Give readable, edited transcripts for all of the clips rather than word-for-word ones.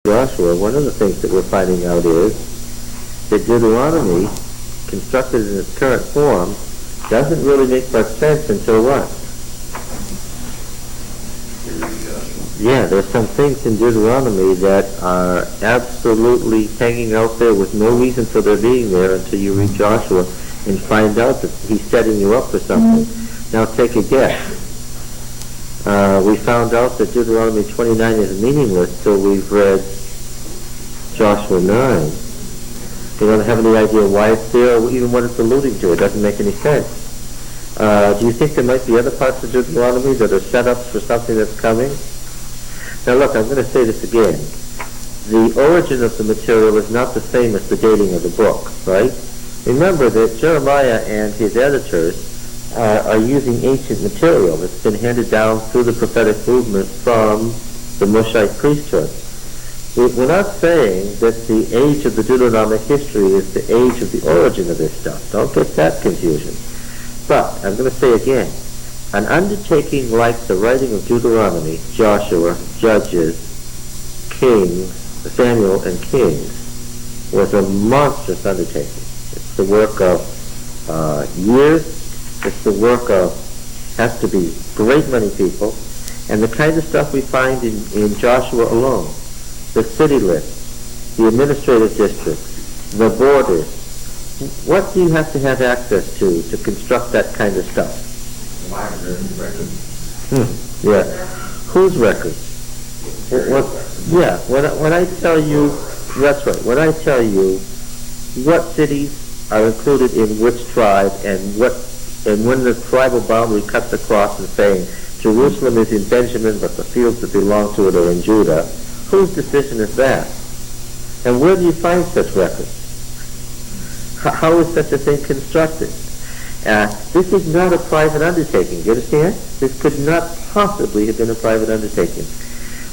Joshua, one of the things that we're finding out is that Deuteronomy, constructed in its current form, doesn't really make much sense until what? Yeah, there's some things in Deuteronomy that are absolutely hanging out there with no reason for their being there until you read Joshua and find out that he's setting you up for something. Now take a guess. We found out that Deuteronomy 29 is meaningless till we've read Joshua 9. You don't have any idea why it's there or even what it's alluding to. It doesn't make any sense. Do you think there might be other parts of Deuteronomy that are setups for something that's coming? Now look, I'm going to say this again. The origin of the material is not the same as the dating of the book, right? Remember that Jeremiah and his editors are using ancient material that's been handed down through the prophetic movement from the Moshite priesthood. We're not saying that the age of the Deuteronomic history is the age of the origin of this stuff. Don't get that confusion. But, I'm going to say again, an undertaking like the writing of Deuteronomy, Joshua, Judges, Kings, Samuel, and Kings was a monstrous undertaking. It's the work of years. It's the work of, has to be great many people, and the kind of stuff we find in Joshua alone. The city lists, the administrative districts, the borders. What do you have to have access to construct that kind of stuff? Records. Yeah. Whose records? Yeah. When I tell you, that's right. When I tell you what cities are included in which tribe and when the tribal boundary cuts across and saying Jerusalem is in Benjamin, but the fields that belong to it are in Judah, whose decision is that? And where do you find such records? How is such a thing constructed? This is not a private undertaking. Do you understand? This could not possibly have been a private undertaking.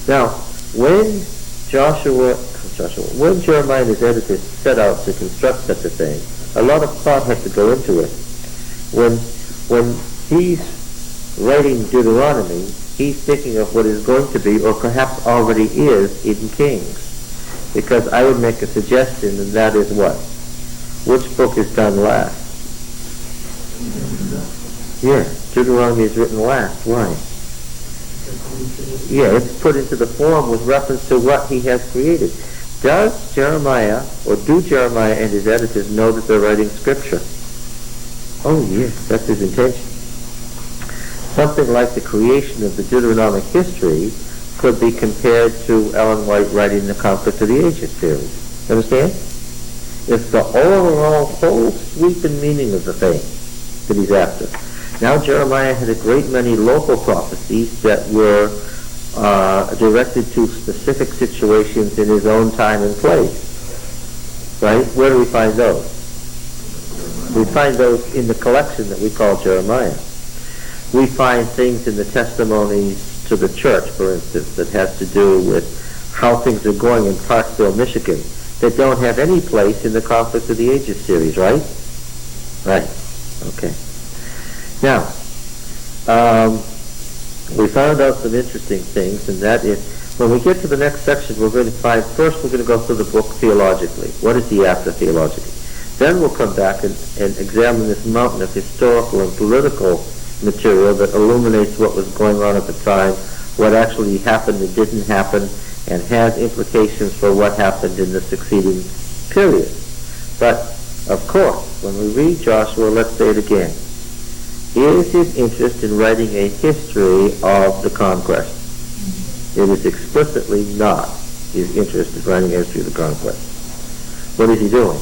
Now, when Jeremiah and his editors set out to construct such a thing, a lot of thought had to go into it. When he's writing Deuteronomy, he's thinking of what is going to be, or perhaps already is, in Kings. Because I would make a suggestion, and that is what? Which book is done last? Yeah, Deuteronomy is written last. Why? Yeah, it's put into the form with reference to what he has created. Does Jeremiah, or do Jeremiah and his editors know that they're writing Scripture? Oh yes, that's his intention. Something like the creation of the Deuteronomic History could be compared to Ellen White writing the Conflict of the Ages series. Understand? It's the overall whole sweep and meaning of the thing that he's after. Now Jeremiah had a great many local prophecies that were directed to specific situations in his own time and place. Right? Where do we find those? We find those in the collection that we call Jeremiah. We find things in the testimonies to the church, for instance, that has to do with how things are going in Parkville, Michigan, that don't have any place in the Conflict of the Ages series, right? Right. Okay. Now, we found out some interesting things, and that is, when we get to the next section, we're going to find, first we're going to go through the book theologically. What is he after theologically? Then we'll come back and examine this mountain of historical and political material that illuminates what was going on at the time, what actually happened and didn't happen, and has implications for what happened in the succeeding period. But, of course, when we read Joshua, let's say it again. Is his interest in writing a history of the conquest? It is explicitly not his interest in writing a history of the conquest. What is he doing?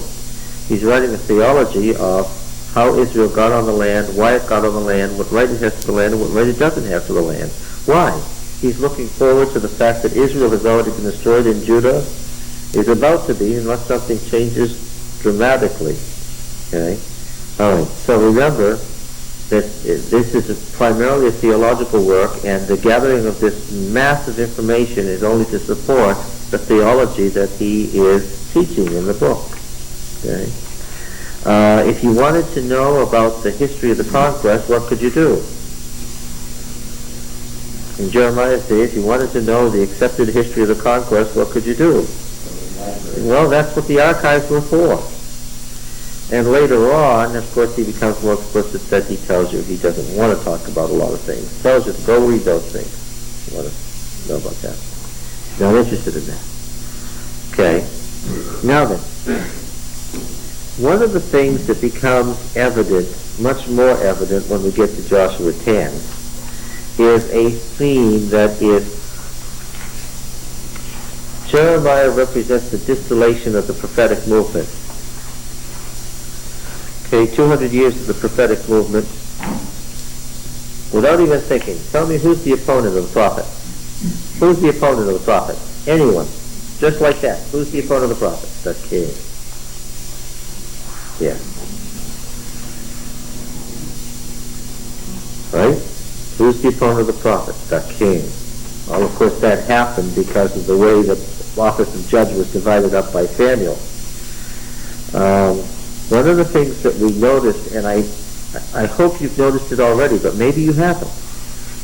He's writing a theology of how Israel got on the land, why it got on the land, what right it has to the land, and what right it doesn't have to the land. Why? He's looking forward to the fact that Israel has already been destroyed and Judah is about to be, unless something changes dramatically. Okay? All right. So remember that this is primarily a theological work, and the gathering of this massive information is only to support the theology that he is teaching in the book. Okay? If you wanted to know about the history of the conquest, what could you do? In Jeremiah's day, if you wanted to know the accepted history of the conquest, what could you do? Well, that's what the archives were for. And later on, of course, he becomes more explicit that he tells you he doesn't want to talk about a lot of things. He tells you to go read those things. You want to know about that. He's not interested in that. Okay. Now then, one of the things that becomes evident, much more evident when we get to Joshua 10, is a theme that is Jeremiah represents the distillation of the prophetic movement. Okay, 200 years of the prophetic movement. Without even thinking, tell me who's the opponent of the prophet? Who's the opponent of the prophet? Anyone. Just like that. Who's the opponent of the prophet? The king. Yeah. Right? Who's the opponent of the prophet? The king. Well, of course, that happened because of the way the office of judge was divided up by Samuel. One of the things that we noticed, and I hope you've noticed it already, but maybe you haven't.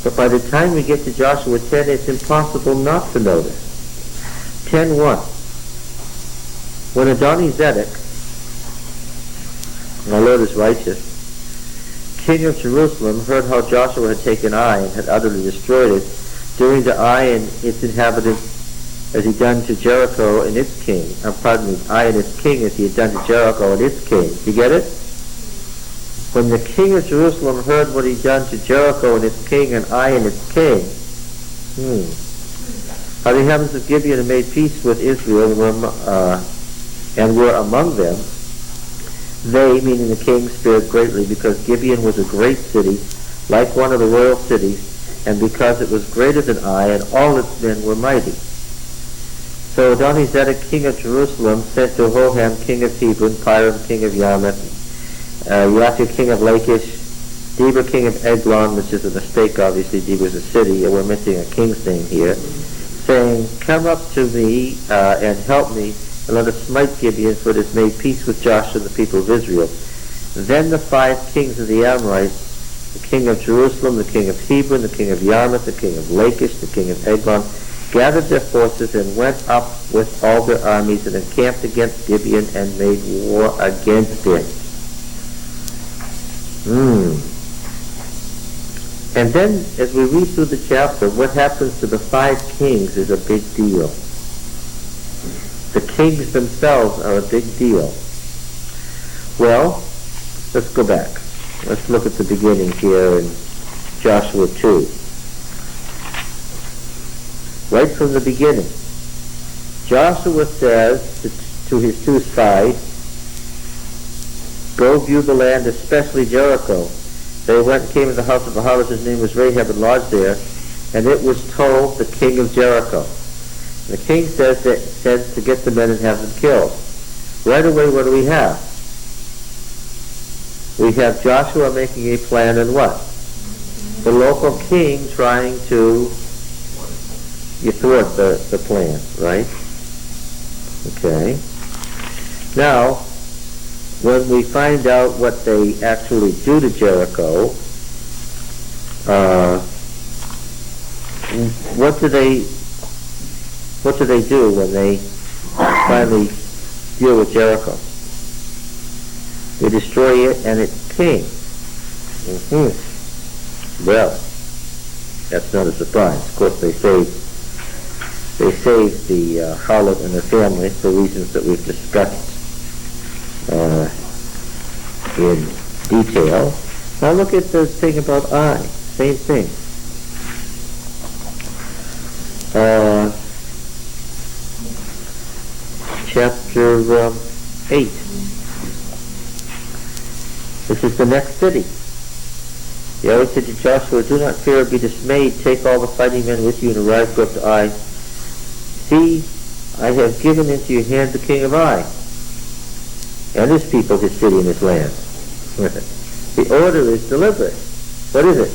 But by the time we get to Joshua 10, it's impossible not to notice. 10:1. When Adoni-Zedek, my Lord is righteous, king of Jerusalem, heard how Joshua had taken Ai and had utterly destroyed it, doing to Ai and its inhabitants as he done to Jericho and its king. Ai and its king as he had done to Jericho and its king. You get it? When the king of Jerusalem heard what he'd done to Jericho and its king and Ai and its king, how the inhabitants of Gibeon had made peace with Israel and were among them, they, meaning the king, spared greatly, because Gibeon was a great city, like one of the royal cities, and because it was greater than Ai, and all its men were mighty. So Adoni-Zedek, king of Jerusalem, sent to Hoham, king of Hebron, Piram, king of Yarmouth, Yaphia, king of Lachish, Deber, king of Eglon, which is a mistake, obviously. Deber's a city, and we're missing a king's name here, saying, come up to me and help me, and let us smite Gibeon, for it has made peace with Joshua and the people of Israel. Then the 5 kings of the Amorites, the king of Jerusalem, the king of Hebron, the king of Yarmouth, the king of Lachish, the king of Eglon, gathered their forces and went up with all their armies and encamped against Gibeon and made war against it. And then, as we read through the chapter, what happens to the 5 kings is a big deal. The kings themselves are a big deal. Well, let's go back. Let's look at the beginning here in Joshua 2. Right from the beginning, Joshua says to his 2 spies, go view the land, especially Jericho. They went and came to the house of a harlot whose name was Rahab and lodged there, and it was told the king of Jericho. The king says to get the men and have them killed. Right away, what do we have? We have Joshua making a plan, and what? The local king trying to thwart the plan, right? Okay. Now, when we find out what they actually do to Jericho, what do they do when they finally deal with Jericho? They destroy it and its king. Well, that's not a surprise. Of course, they saved the harlot and her family for reasons that we've discussed in detail. Now look at the thing about Ai. Same thing. Chapter 8. This is the next city. Yahweh said to Joshua, do not fear or be dismayed. Take all the fighting men with you and arise, go up to Ai. See, I have given into your hand the king of Ai, and his people, his city, and his land. The order is deliberate. What is it?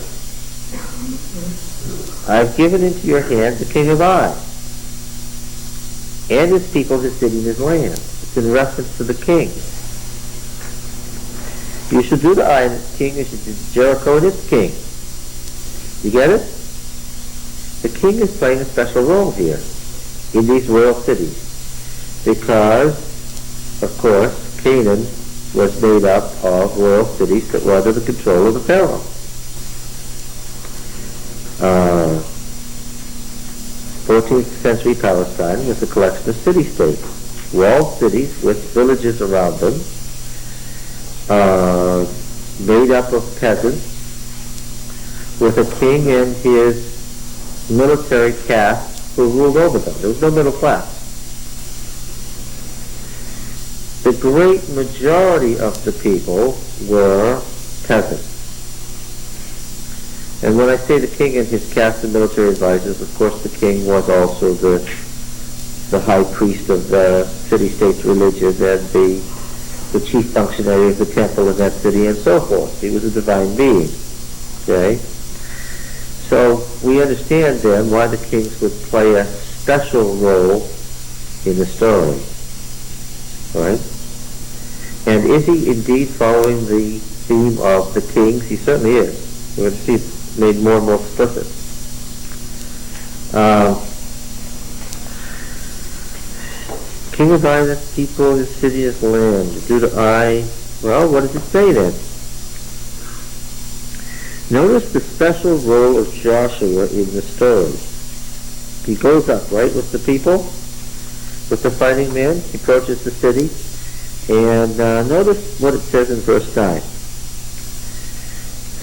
I've given into your hand the king of Ai, and his people, his city, and his land. It's in reference to the king. You should do to Ai and its king, you should do to Jericho and its king. You get it? the king is playing a special role here in these royal cities because, of course, Canaan was made up of royal cities that were under the control of the Pharaoh. 14th century Palestine was a collection of city-states, walled cities with villages around them, made up of peasants, with a king and his military caste who ruled over them. There was no middle class. The great majority of the people were peasants. And when I say the king and his caste and military advisors, of course the king was also the high priest of the city-state's religion and the chief functionary of the temple in that city and so forth. He was a divine being. Okay? So we understand then why the kings would play a special role in the story. Right? And is he indeed following the theme of the kings? He certainly is. We're going to see it made more and more explicit. King of Ai, his people, his city, his land. Due to Ai, well, what does it say then? Notice the special role of Joshua in the story. He goes up, right, with the people, with the fighting men. He approaches the city. And notice what it says in verse 9.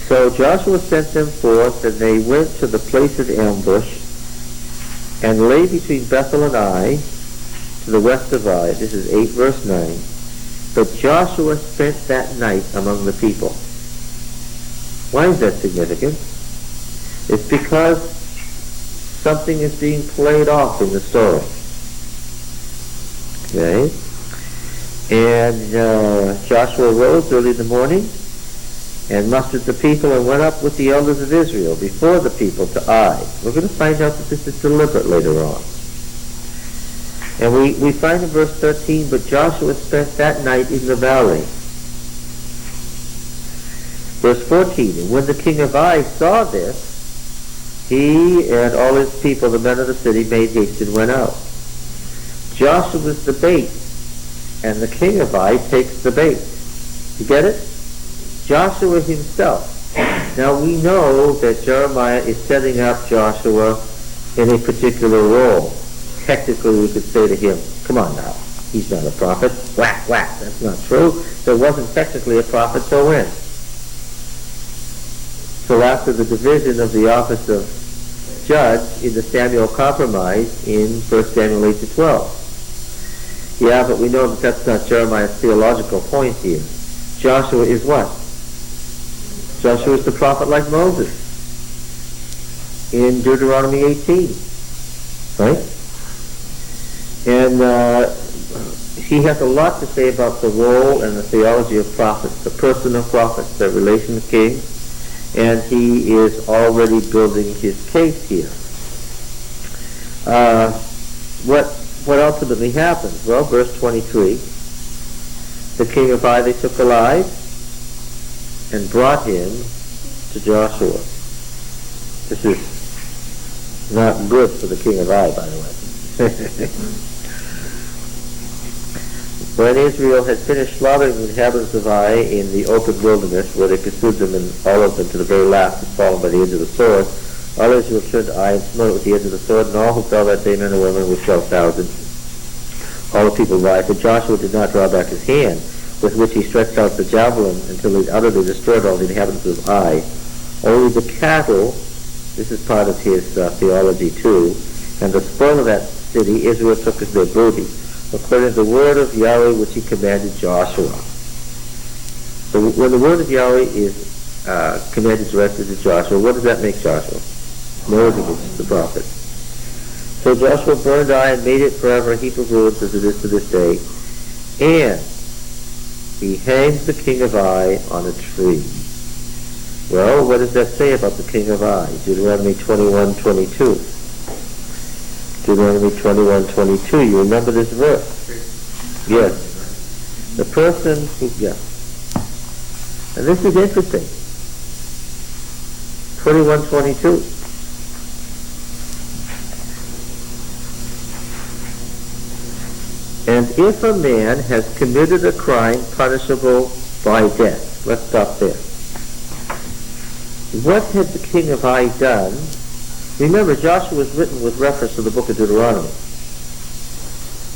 So Joshua sent them forth, and they went to the place of ambush, and lay between Bethel and Ai, to the west of Ai. This is 8 verse 9. But Joshua spent that night among the people. Why is that significant? It's because something is being played off in the story. Okay? And Joshua rose early in the morning and mustered the people and went up with the elders of Israel before the people to Ai. We're going to find out that this is deliberate later on. And we find in verse 13, but Joshua spent that night in the valley. Verse 14, and when the king of Ai saw this, he and all his people, the men of the city, made haste and went out. Joshua was the bait, and the king of Ai takes the bait. You get it? Joshua himself. Now we know that Jeremiah is setting up Joshua in a particular role. Technically we could say to him, come on now, he's not a prophet. Whack, whack, that's not true. There wasn't technically a prophet till when? Till after the division of the office of judge in the Samuel compromise in 1 Samuel 8 to 12. Yeah, but we know that that's not Jeremiah's theological point here. Joshua is what? Joshua is the prophet like Moses in Deuteronomy 18. Right? And he has a lot to say about the role and the theology of prophets, the person of prophets, the relation to kings, and he is already building his case here. What ultimately happens? Well, verse 23, the king of Ai they took alive and brought him to Joshua. This is not good for the king of Ai, by the way. When Israel had finished slaughtering the inhabitants of Ai in the open wilderness, where they pursued them, and all of them to the very last had fallen by the edge of the sword, all Israel turned to Ai and smote it with the edge of the sword, and all who fell that day, men and women, were 12,000. All the people died, but Joshua did not draw back his hand, with which he stretched out the javelin until he utterly destroyed all the inhabitants of Ai. Only the cattle, this is part of his theology too, and the spoil of that city Israel took as their booty, according to the word of Yahweh which he commanded Joshua. So when the word of Yahweh is commanded directly to Joshua, what does that make Joshua? Moses, the prophet. So Joshua burned Ai and made it forever a heap of ruins as it is to this day. And he hangs the king of Ai on a tree. Well, what does that say about the king of Ai? Deuteronomy 21:22. Deuteronomy 21:22. You remember this verse? Yes. The person who, yes. And this is interesting. 21:22. And if a man has committed a crime punishable by death. Let's stop there. What had the king of Ai done? Remember, Joshua was written with reference to the book of Deuteronomy.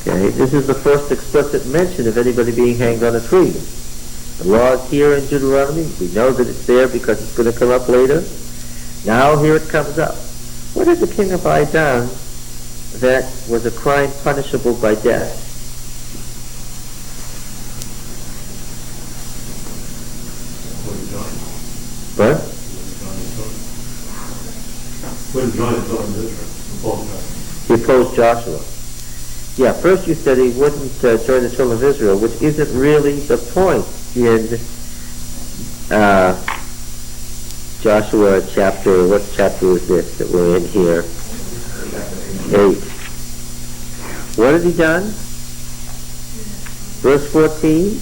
Okay, this is the first explicit mention of anybody being hanged on a tree. The law is here in Deuteronomy. We know that it's there because it's going to come up later. Now here it comes up. What had the king of Ai done that was a crime punishable by death? What? He opposed Joshua. Yeah, first you said he wouldn't join the children of Israel, which isn't really the point in Joshua chapter, what chapter is this that we're in here? 8. What had he done? Verse 14.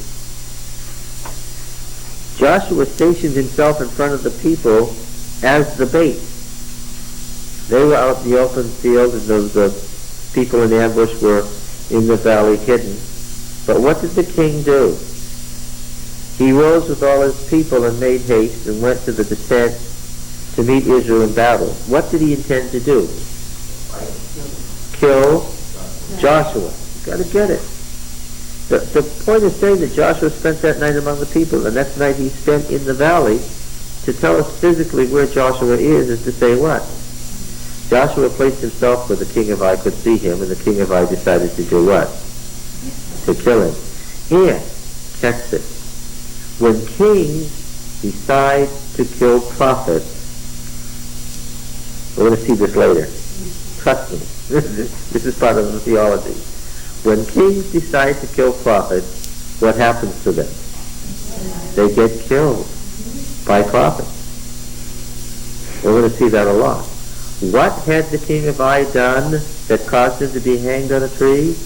Joshua stationed himself in front of the people as the bait. They were out in the open field, and the people in ambush were in the valley hidden. But what did the king do? He rose with all his people and made haste and went to the descent to meet Israel in battle. What did he intend to do? Kill Joshua. You've got to get it. The point is saying that Joshua spent that night among the people. The next night he spent in the valley. To tell us physically where Joshua is to say what? Joshua placed himself where the king of Ai could see him, and the king of Ai decided to do what? To kill him. And, catch this, when kings decide to kill prophets, we're going to see this later. Trust me, this is part of the theology. When kings decide to kill prophets, what happens to them? They get killed by prophets. We're going to see that a lot. What had the king of Ai done that caused him to be hanged on a tree?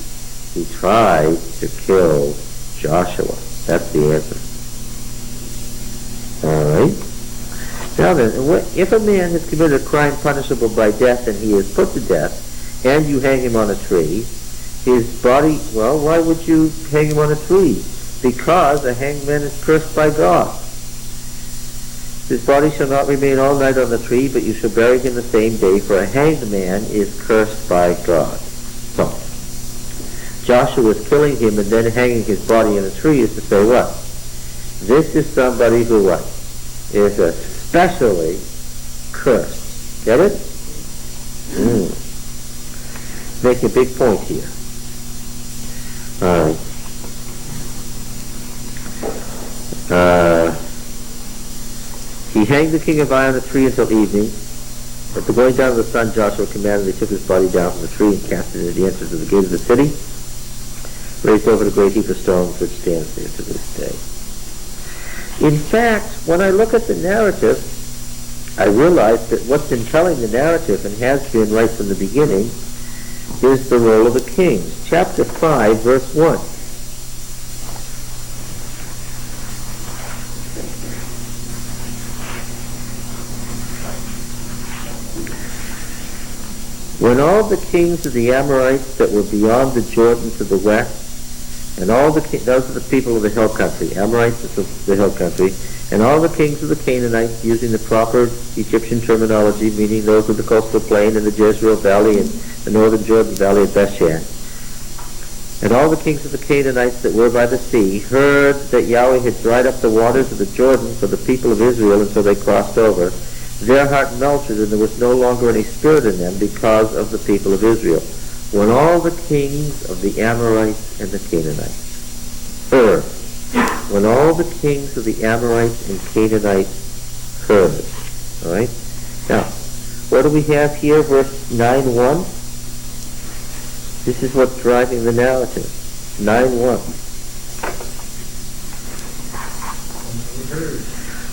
He tried to kill Joshua. That's the answer. All right. Now then, if a man has committed a crime punishable by death and he is put to death, and you hang him on a tree, his body, well, why would you hang him on a tree? Because a hanged man is cursed by God. His body shall not remain all night on the tree, but you shall bury him the same day, for a hanged man is cursed by God. So, Joshua is killing him and then hanging his body on a tree is to say what? This is somebody who what? Is especially cursed. Get it? Making a big point here. All right. He hanged the king of Ai on a tree until evening. At the going down of the sun, Joshua commanded they took his body down from the tree and cast it at the entrance of the gate of the city, raised over the great heap of stones which stands there to this day. In fact, when I look at the narrative, I realize that what's been telling the narrative, and has been right from the beginning, is the role of the kings. Chapter 5, verse 1. When all the kings of the Amorites that were beyond the Jordan to the west, and all the those are the people of the hill country, Amorites is the hill country, and all the kings of the Canaanites, using the proper Egyptian terminology, meaning those of the coastal plain and the Jezreel Valley and the northern Jordan Valley of Bethshan, and all the kings of the Canaanites that were by the sea, heard that Yahweh had dried up the waters of the Jordan for the people of Israel until they crossed over. Their heart melted, and there was no longer any spirit in them because of the people of Israel. When all the kings of the Amorites and the Canaanites heard, when all the kings of the Amorites and Canaanites heard. All right? Now, what do we have here? Verse 9:1. This is what's driving the narrative. 9:1.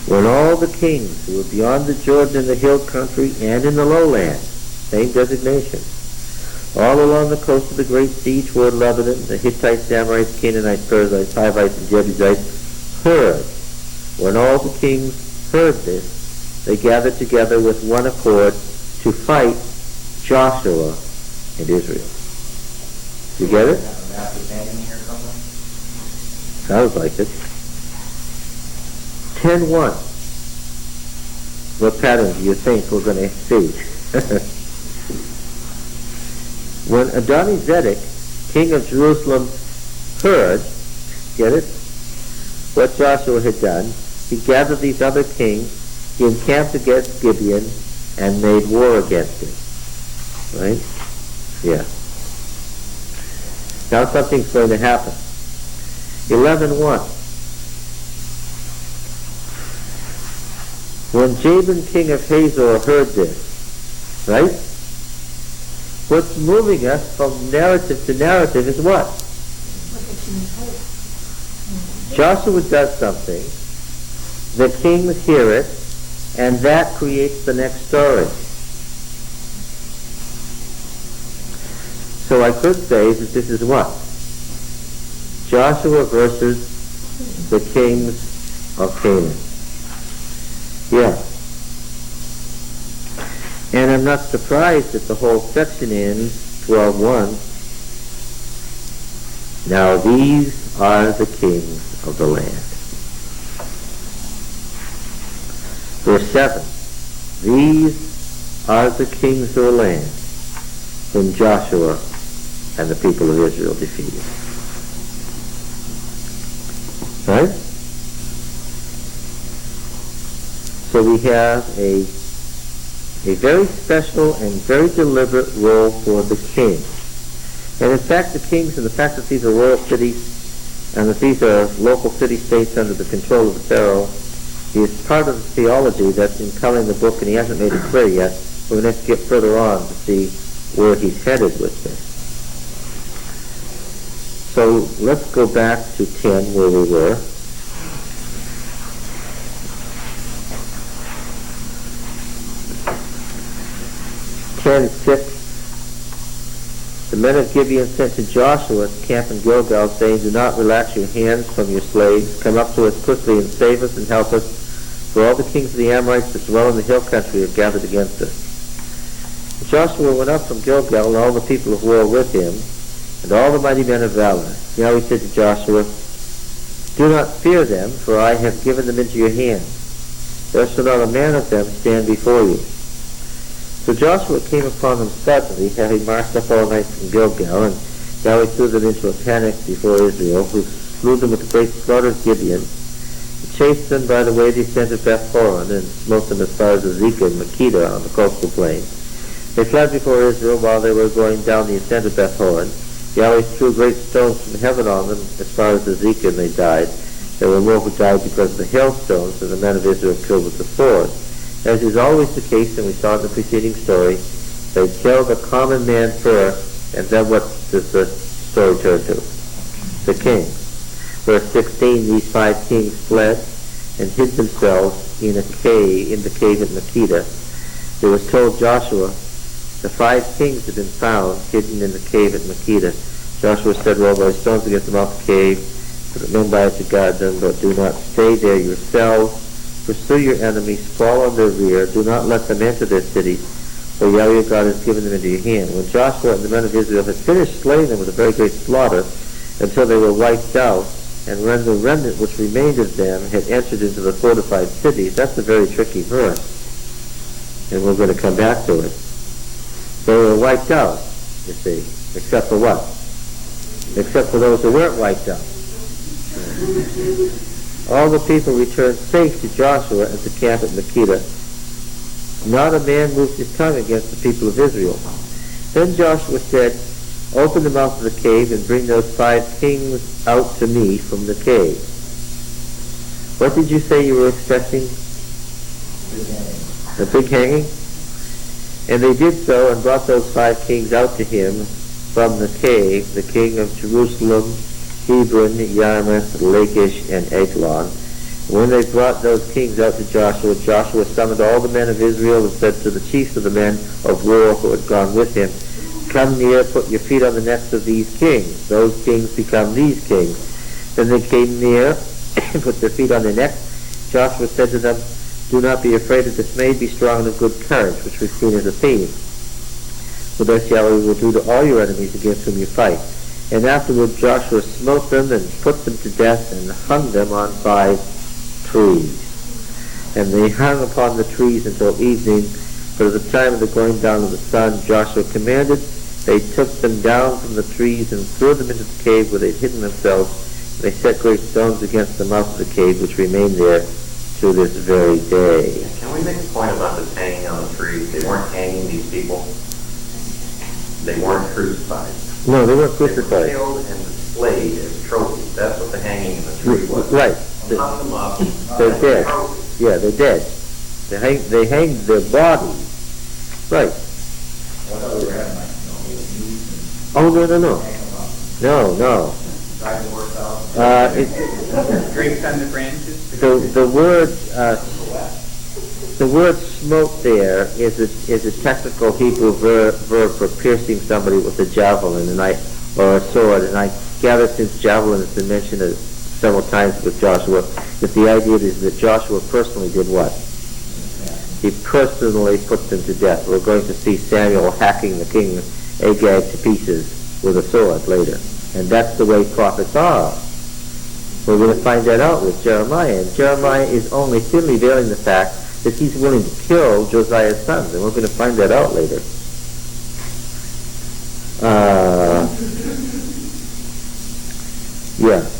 When all the kings who were beyond the Jordan in the hill country and in the lowland, same designation, all along the coast of the great sea toward Lebanon, the Hittites, Amorites, Canaanites, Perizzites, Hivites, and Jebusites heard. When all the kings heard this, they gathered together with one accord to fight Joshua and Israel. You get it? after Canaan here somewhere? Sounds like it. 10:1. What pattern do you think we're going to see? When Adoni-Zedek, king of Jerusalem, heard, get it, what Joshua had done, he gathered these other kings, he encamped against Gibeon, and made war against it. Right? Yeah. Now something's going to happen. 11:1. When Jabin, king of Hazor, heard this, right? What's moving us from narrative to narrative is what? Joshua does something, the kings hear it, and that creates the next story. So I could say that this is what? Joshua versus the kings of Canaan. Yeah. And I'm not surprised that the whole section ends 12:1. Now these are the kings of the land. Verse 7. These are the kings of the land whom Joshua and the people of Israel defeated. Right? So we have a very special and very deliberate role for the king. And in fact, the kings, and the fact that these are royal cities, and that these are local city-states under the control of the Pharaoh, is part of the theology that's in coloring the book, and he hasn't made it clear yet. We're going to have to get further on to see where he's headed with this. So let's go back to 10 where we were. The men of Gibeon sent to Joshua to camp in Gilgal, saying, do not relax your hands from your slaves. Come up to us quickly and save us and help us, for all the kings of the Amorites that dwell in the hill country have gathered against us. Joshua went up from Gilgal, and all the people of war with him, and all the mighty men of valor. Yahweh said to Joshua, do not fear them, for I have given them into your hand. There shall not a man of them stand before you. So Joshua came upon them suddenly, having marched up all night from Gilgal, and Yahweh threw them into a panic before Israel, who slew them with a great slaughter of Gibeon. He chased them by the way they sent to Beth-horon, and smote them as far as Azekah and Makkedah on the coastal plain. They fled before Israel while they were going down the ascent of Beth-horon. Yahweh threw great stones from heaven on them as far as Azekah, and they died. There were more who died because of the hailstones than the men of Israel killed with the sword. As is always the case, and we saw in the preceding story, they killed a common man first, and then what does the story turn to? The king. Verse 16, these 5 kings fled and hid themselves in the cave at Makkedah. It was told Joshua, the 5 kings had been found hidden in the cave at Makkedah. Joshua said, roll thy stones against the mouth of the cave, put men by it to guard them, but do not stay there yourselves. Pursue your enemies, fall on their rear, do not let them enter their cities, for Yahweh God has given them into your hand. When Joshua and the men of Israel had finished slaying them with a very great slaughter, until they were wiped out, and when the remnant which remained of them had entered into the fortified cities, that's a very tricky verse, and we're going to come back to it. They were wiped out, you see, except for what? Except for those who weren't wiped out. All the people returned safe to Joshua at the camp at Makkedah. Not a man moved his tongue against the people of Israel. Then Joshua said, open the mouth of the cave and bring those 5 kings out to me from the cave. What did you say you were expecting? A big hanging? And they did so and brought those 5 kings out to him from the cave, the king of Jerusalem, Hebron, Yarmouth, Lachish, and Eglon. When they brought those kings out to Joshua, Joshua summoned all the men of Israel and said to the chiefs of the men of war who had gone with him, come near, put your feet on the necks of these kings. Those kings become these kings. Then they came near and put their feet on their necks. Joshua said to them, do not be afraid or dismayed, be strong and of good courage, which we've seen as a theme. For thus Yahweh will do to all your enemies against whom you fight. And afterward Joshua smote them and put them to death and hung them on 5 trees. And they hung upon the trees until evening, but at the time of the going down of the sun, Joshua commanded. They took them down from the trees and threw them into the cave where they had hidden themselves. They set great stones against the mouth of the cave, which remain there to this very day. Can we make a point about this hanging on the trees? They weren't hanging these people. They weren't crucified. No, they weren't crucified. They were killed and displayed as trophies. That's what the hanging in the tree was. Right. Hung them up. They're dead. Trophies. Yeah, they're dead. They hanged their bodies. Right. Oh, no. No. Drapes on the branches. The word smote there is a technical Hebrew verb for piercing somebody with a javelin or a sword. And I gather since javelin has been mentioned several times with Joshua, that the idea is that Joshua personally did what? He personally put them to death. We're going to see Samuel hacking the king Agag to pieces with a sword later. And that's the way prophets are. We're going to find that out with Jeremiah. And Jeremiah is only thinly veiling the fact that he's willing to kill Josiah's sons. And we're going to find that out later.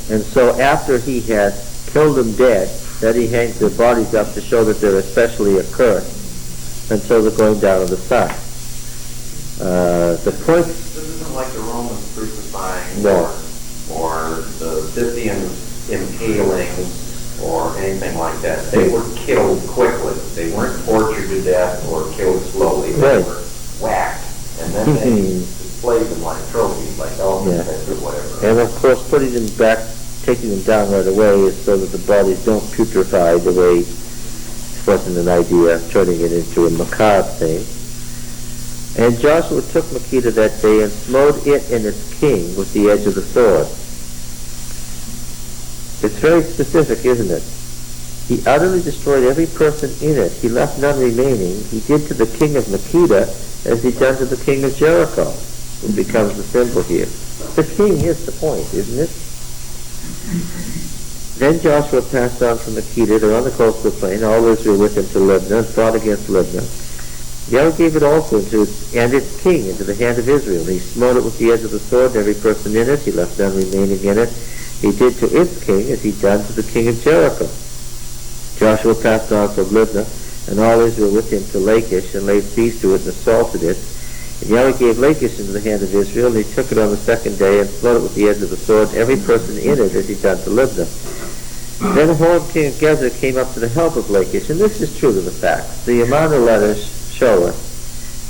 And so after he had killed them dead, then he hangs their bodies up to show that they're especially accursed until the going down of the sun. The point... This isn't like the Romans crucifying No. or the Scythians impaling or anything like that. They were killed quickly. They weren't tortured to death or killed slowly. They were whacked. And then they displayed them like trophies, like elephant heads or whatever. And of course, putting them back, taking them down right away is so that the bodies don't putrefy the way it wasn't an idea of turning it into a macabre thing. And Joshua took Makkedah that day and smote it and its king with the edge of the sword. It's very specific, isn't it? He utterly destroyed every person in it. He left none remaining. He did to the king of Makkedah as he done to the king of Jericho. It becomes the symbol here. The king is the point, isn't it? Then Joshua passed on from Makkedah to on the coastal plain, all Israel with him to Libnah, and fought against Libnah. Yahweh gave it also and its king into the hand of Israel. And he smote it with the edge of the sword, and every person in it. He left none remaining in it. He did to its king as he done to the king of Jericho. Joshua passed on from Libnah, and all Israel with him to Lachish, and laid siege to it and assaulted it. And Yahweh gave Lachish into the hand of Israel, and he took it on the second day, and smote it with the edge of the sword, every person in it as he done to Libnah. Then the whole king of Gezer came up to the help of Lachish, and this is true to the facts. The amount of letters show us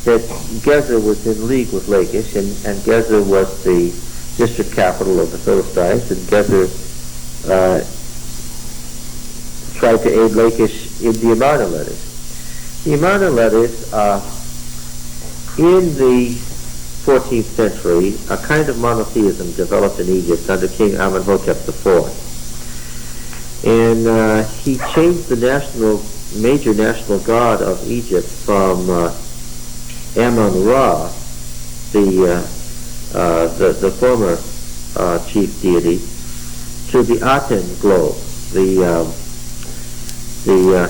that Gezer was in league with Lachish, and Gezer was the district capital of the Philistines, and Gezer tried to aid Lachish in the Amarna letters. The Amarna letters, in the 14th century, a kind of monotheism developed in Egypt under King Amenhotep IV. And he changed the major national god of Egypt from Amun-Ra, the former chief deity, to the Aten globe, the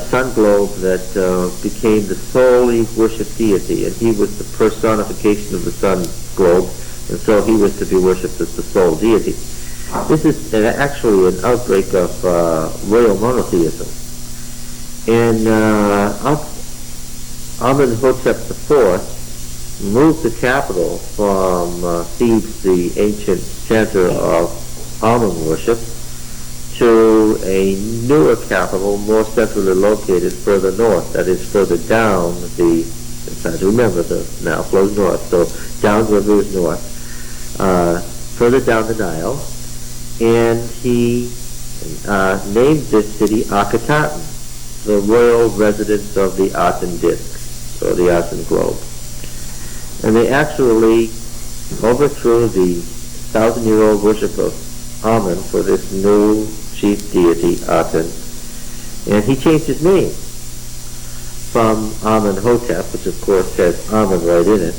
sun globe that became the solely worshipped deity, and he was the personification of the sun globe, and so he was to be worshipped as the sole deity. This is actually an outbreak of royal monotheism. And Amenhotep IV moved the capital from Thebes, the ancient center of Amun worship, to a newer capital, more centrally located further north, that is further down it's hard to remember, the Nile flows north, so downriver is north, further down the Nile, and he named this city Akhenaten, the royal residence of the Aten disk, or the Aten globe. And they actually overthrew the 1,000-year-old worship of Amun for this new chief deity, Aten. And he changed his name from Amenhotep, which of course has Amun right in it,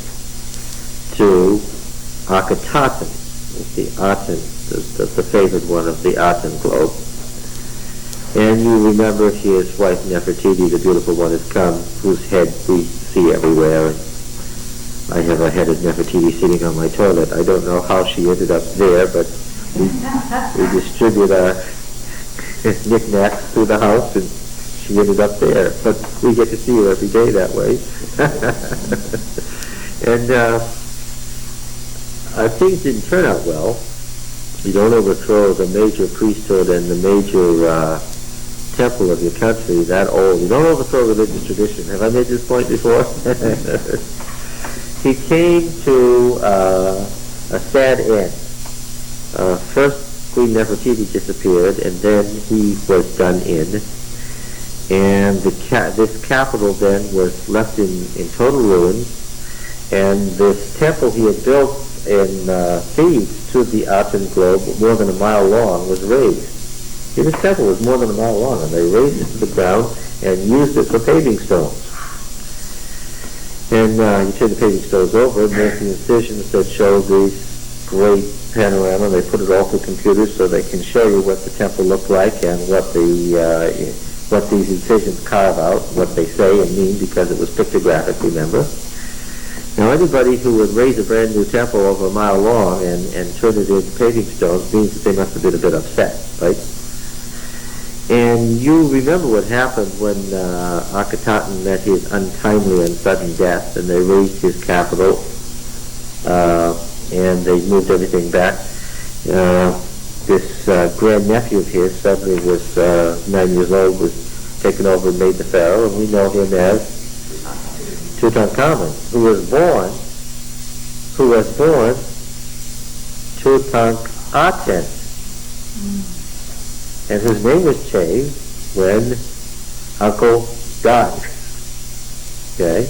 to Akhenaten, the Aten, the favored one of the Aten globe. And you remember his wife Nefertiti, the beautiful one, has come, whose head we see everywhere. And I have a head of Nefertiti sitting on my toilet. I don't know how she ended up there, but we distribute our knickknacks through the house, and she ended up there. But we get to see her every day that way. And things didn't turn out well. You don't overthrow the major priesthood and the major temple of your country that old. You don't overthrow religious tradition. Have I made this point before? He came to a sad end. First, Queen Nefertiti disappeared, and then he was done in. And this capital then was left in total ruins. And this temple he had built in Thebes to the Aten globe, more than a mile long, was razed. This temple was more than a mile long, and they razed it to the ground and used it for paving stones. And you turn the paving stones over and make the incisions that show these great panorama. They put it all through computers so they can show you what the temple looked like and what these incisions carve out, what they say and mean, because it was pictographic, remember. Now, anybody who would raise a brand new temple over a mile long and turn it into paving stones means that they must have been a bit upset, right? And you remember what happened when Akhenaten met his untimely and sudden death, and they razed his capital, and they moved everything back. This grandnephew of his suddenly was 9 years old, was taken over and made the pharaoh, and we know him as Tutankhamun, who was born Tutankhaten, and whose name was changed when Uncle died. Okay?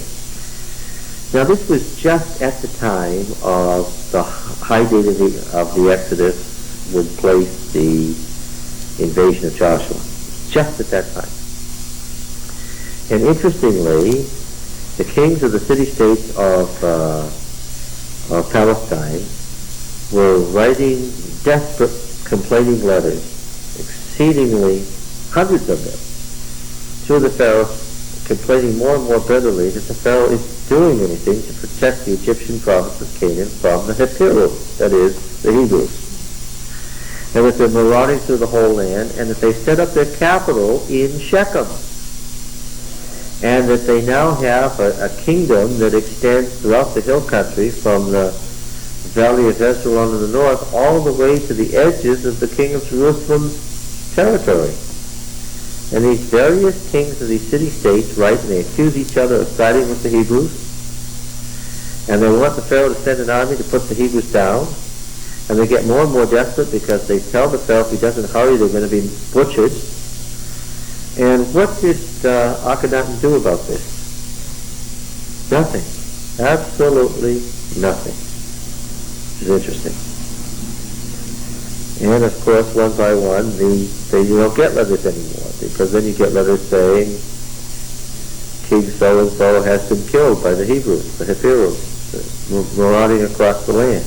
Now this was just at the time of the high date of the Exodus would place the invasion of Joshua. Just at that time. And interestingly, the kings of the city-states of Palestine were writing desperate, complaining letters, exceedingly, hundreds of them, to the Pharaoh, complaining more and more bitterly that the Pharaoh is doing anything to protect the Egyptian province of Canaan from the Habiru, that is, the Hebrews. And that they're marauding through the whole land, and that they set up their capital in Shechem. And that they now have a kingdom that extends throughout the hill country from the valley of Hezbollah in the north all the way to the edges of the king of Jerusalem's territory. And these various kings of these city-states write, and they accuse each other of siding with the Hebrews. And they want the Pharaoh to send an army to put the Hebrews down. And they get more and more desperate because they tell the Pharaoh if he doesn't hurry, they're going to be butchered. And what did Akhenaten do about this? Nothing. Absolutely nothing. Which is interesting. And of course, one by one, you don't get letters anymore, because then you get letters saying King so-and-so has been killed by the Hebrews, the Habiru, marauding across the land.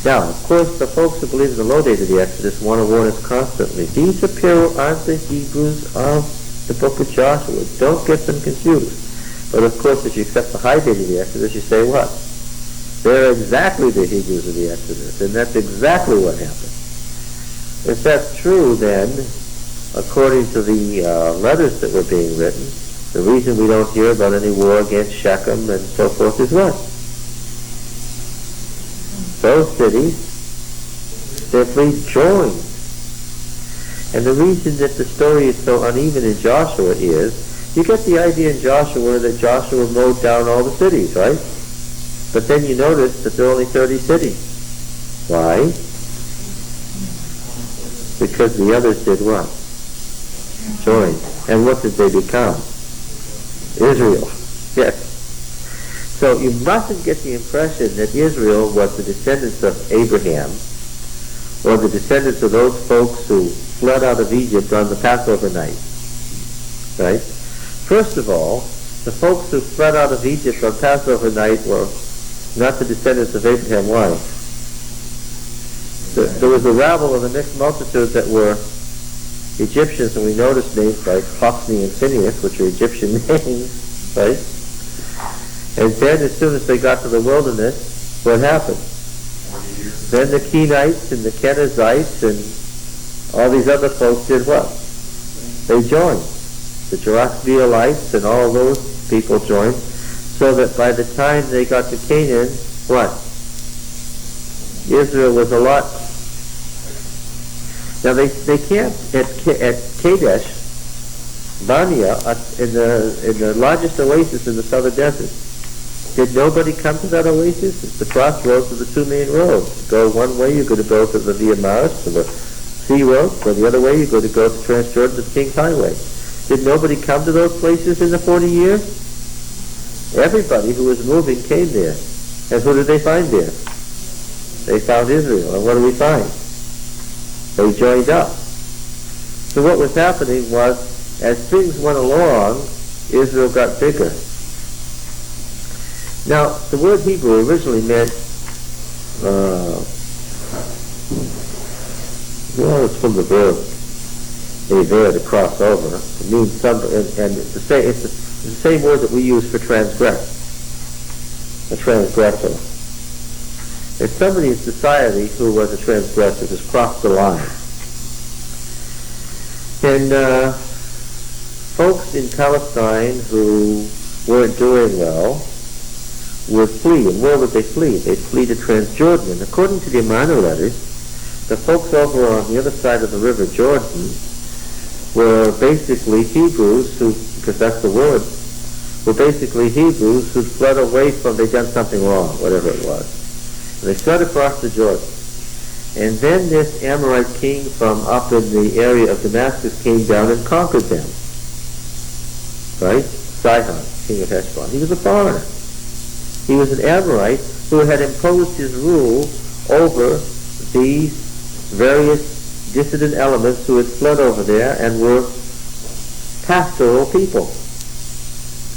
Now, of course, the folks who believe in the low days of the Exodus want to warn us constantly. These Habiru aren't the Hebrews of the book of Joshua. Don't get them confused. But of course, if you accept the high date of the Exodus, you say what? They're exactly the Hebrews of the Exodus, and that's exactly what happened. If that's true, then, according to the letters that were being written, the reason we don't hear about any war against Shechem and so forth is what? Those cities simply joined. And the reason that the story is so uneven in Joshua is, you get the idea in Joshua that Joshua mowed down all the cities, right? But then you notice that there are only 30 cities. Why? Because the others did what? Joined. And what did they become? Israel. Yes. So you mustn't get the impression that Israel was the descendants of Abraham or the descendants of those folks who fled out of Egypt on the Passover night. Right? First of all, the folks who fled out of Egypt on Passover night were not the descendants of Abraham. Why? There was a rabble of the mixed multitude that were Egyptians, and we noticed names like Hophni and Phinehas, which are Egyptian names, right? And then as soon as they got to the wilderness, what happened? Then the Kenites and the Kenizzites and all these other folks did what? They joined. The Jerachmeelites and all those people joined, so that by the time they got to Canaan, what? Israel was a lot. Now they camped at Kadesh Barnea in the largest oasis in the southern desert. Did nobody come to that oasis? It's the crossroads of the two main roads. Go one way, you're going to go to the Via Maris, to the sea road. Go the other way, you're going to go to Transjordan to the King's Highway. Did nobody come to those places in the 40 years? Everybody who was moving came there. And who did they find there? They found Israel. And what do we find? They joined up. So what was happening was, as things went along, Israel got bigger. Now, the word Hebrew originally meant, well, it's from the verb, to cross over. It means some, and it's the same word that we use for transgress. A transgressor. It's somebody in society who was a transgressor, just crossed the line. And folks in Palestine who weren't doing well would flee. And where would they flee? They'd flee to Transjordan. And according to the minor letters, the folks over on the other side of the river Jordan were basically Hebrews who, because that's the word, were basically Hebrews who fled away from, they'd done something wrong, whatever it was. And they fled across the Jordan. And then this Amorite king from up in the area of Damascus came down and conquered them. Right? Sihon, king of Heshbon. He was a foreigner. He was an Amorite who had imposed his rule over these various dissident elements who had fled over there and were pastoral people.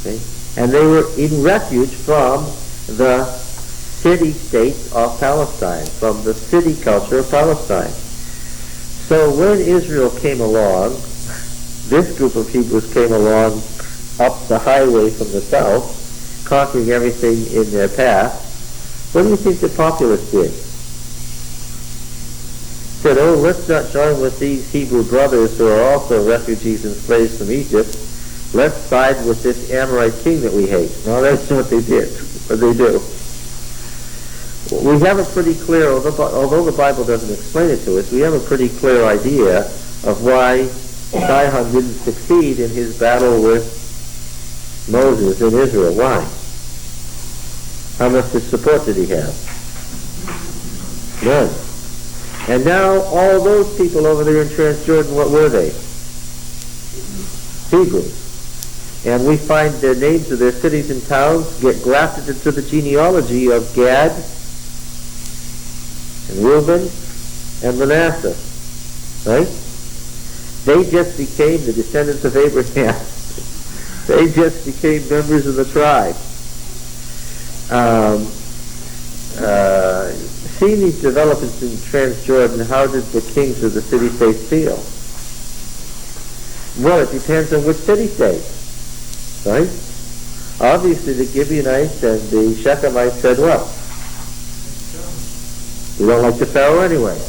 Okay? And they were in refuge from the city-states of Palestine, from the city culture of Palestine. So when Israel came along, this group of Hebrews came along up the highway from the south, conquering everything in their path. What do you think the populace did? Said, oh, let's not join with these Hebrew brothers who are also refugees and slaves from Egypt. Let's side with this Amorite king that we hate. No, that's not what they did. What they do. We have a pretty clear, although the Bible doesn't explain it to us, we have a pretty clear idea of why Sihon didn't succeed in his battle with Moses in Israel. Why? How much support did he have? None. And now all those people over there in Transjordan, what were they? Hebrews. And we find the names of their cities and towns get grafted into the genealogy of Gad and Reuben and Manasseh. Right? They just became the descendants of Abraham. They just became members of the tribe. Seeing these developments in Transjordan, how did the kings of the city-states feel? Well, it depends on which city-state, right? Obviously, the Gibeonites and the Shechemites said what? We don't like the Pharaoh anyway.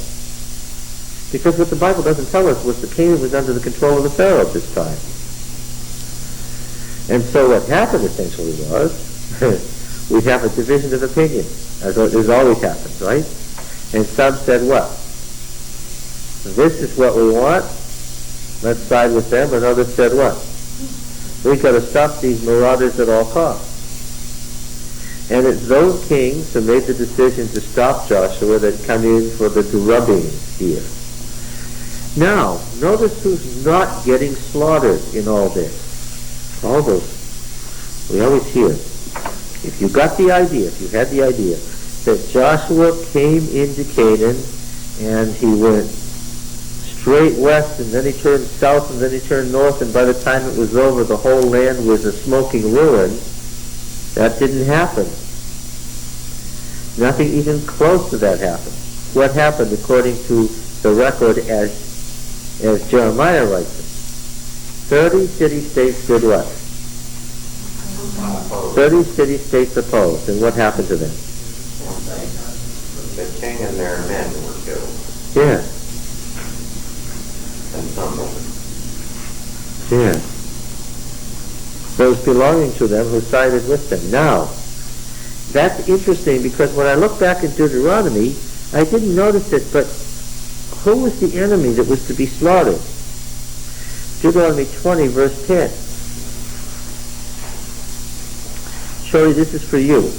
Because what the Bible doesn't tell us was that Canaan was under the control of the Pharaoh at this time. And so what happened essentially was, we have a division of opinion, as always happens, right? And some said what? This is what we want, let's side with them, and others said what? We've got to stop these marauders at all costs. And it's those kings who made the decision to stop Joshua that come in for the drubbing here. Now, notice who's not getting slaughtered in all this. All those. We always hear, if you got the idea, if you had the idea, that Joshua came into Canaan and he went straight west and then he turned south and then he turned north, and by the time it was over the whole land was a smoking ruin, that didn't happen. Nothing even close to that happened. what happened according to the record as Jeremiah writes it. 30 city-states did what? 30 city-states opposed. And what happened to them? The king and their men were killed. Yeah. And some of them. Yeah. Those belonging to them who sided with them. Now, that's interesting because when I look back at Deuteronomy, I didn't notice it, but who was the enemy that was to be slaughtered? Deuteronomy 20, verse 10. Shorty, this is for you.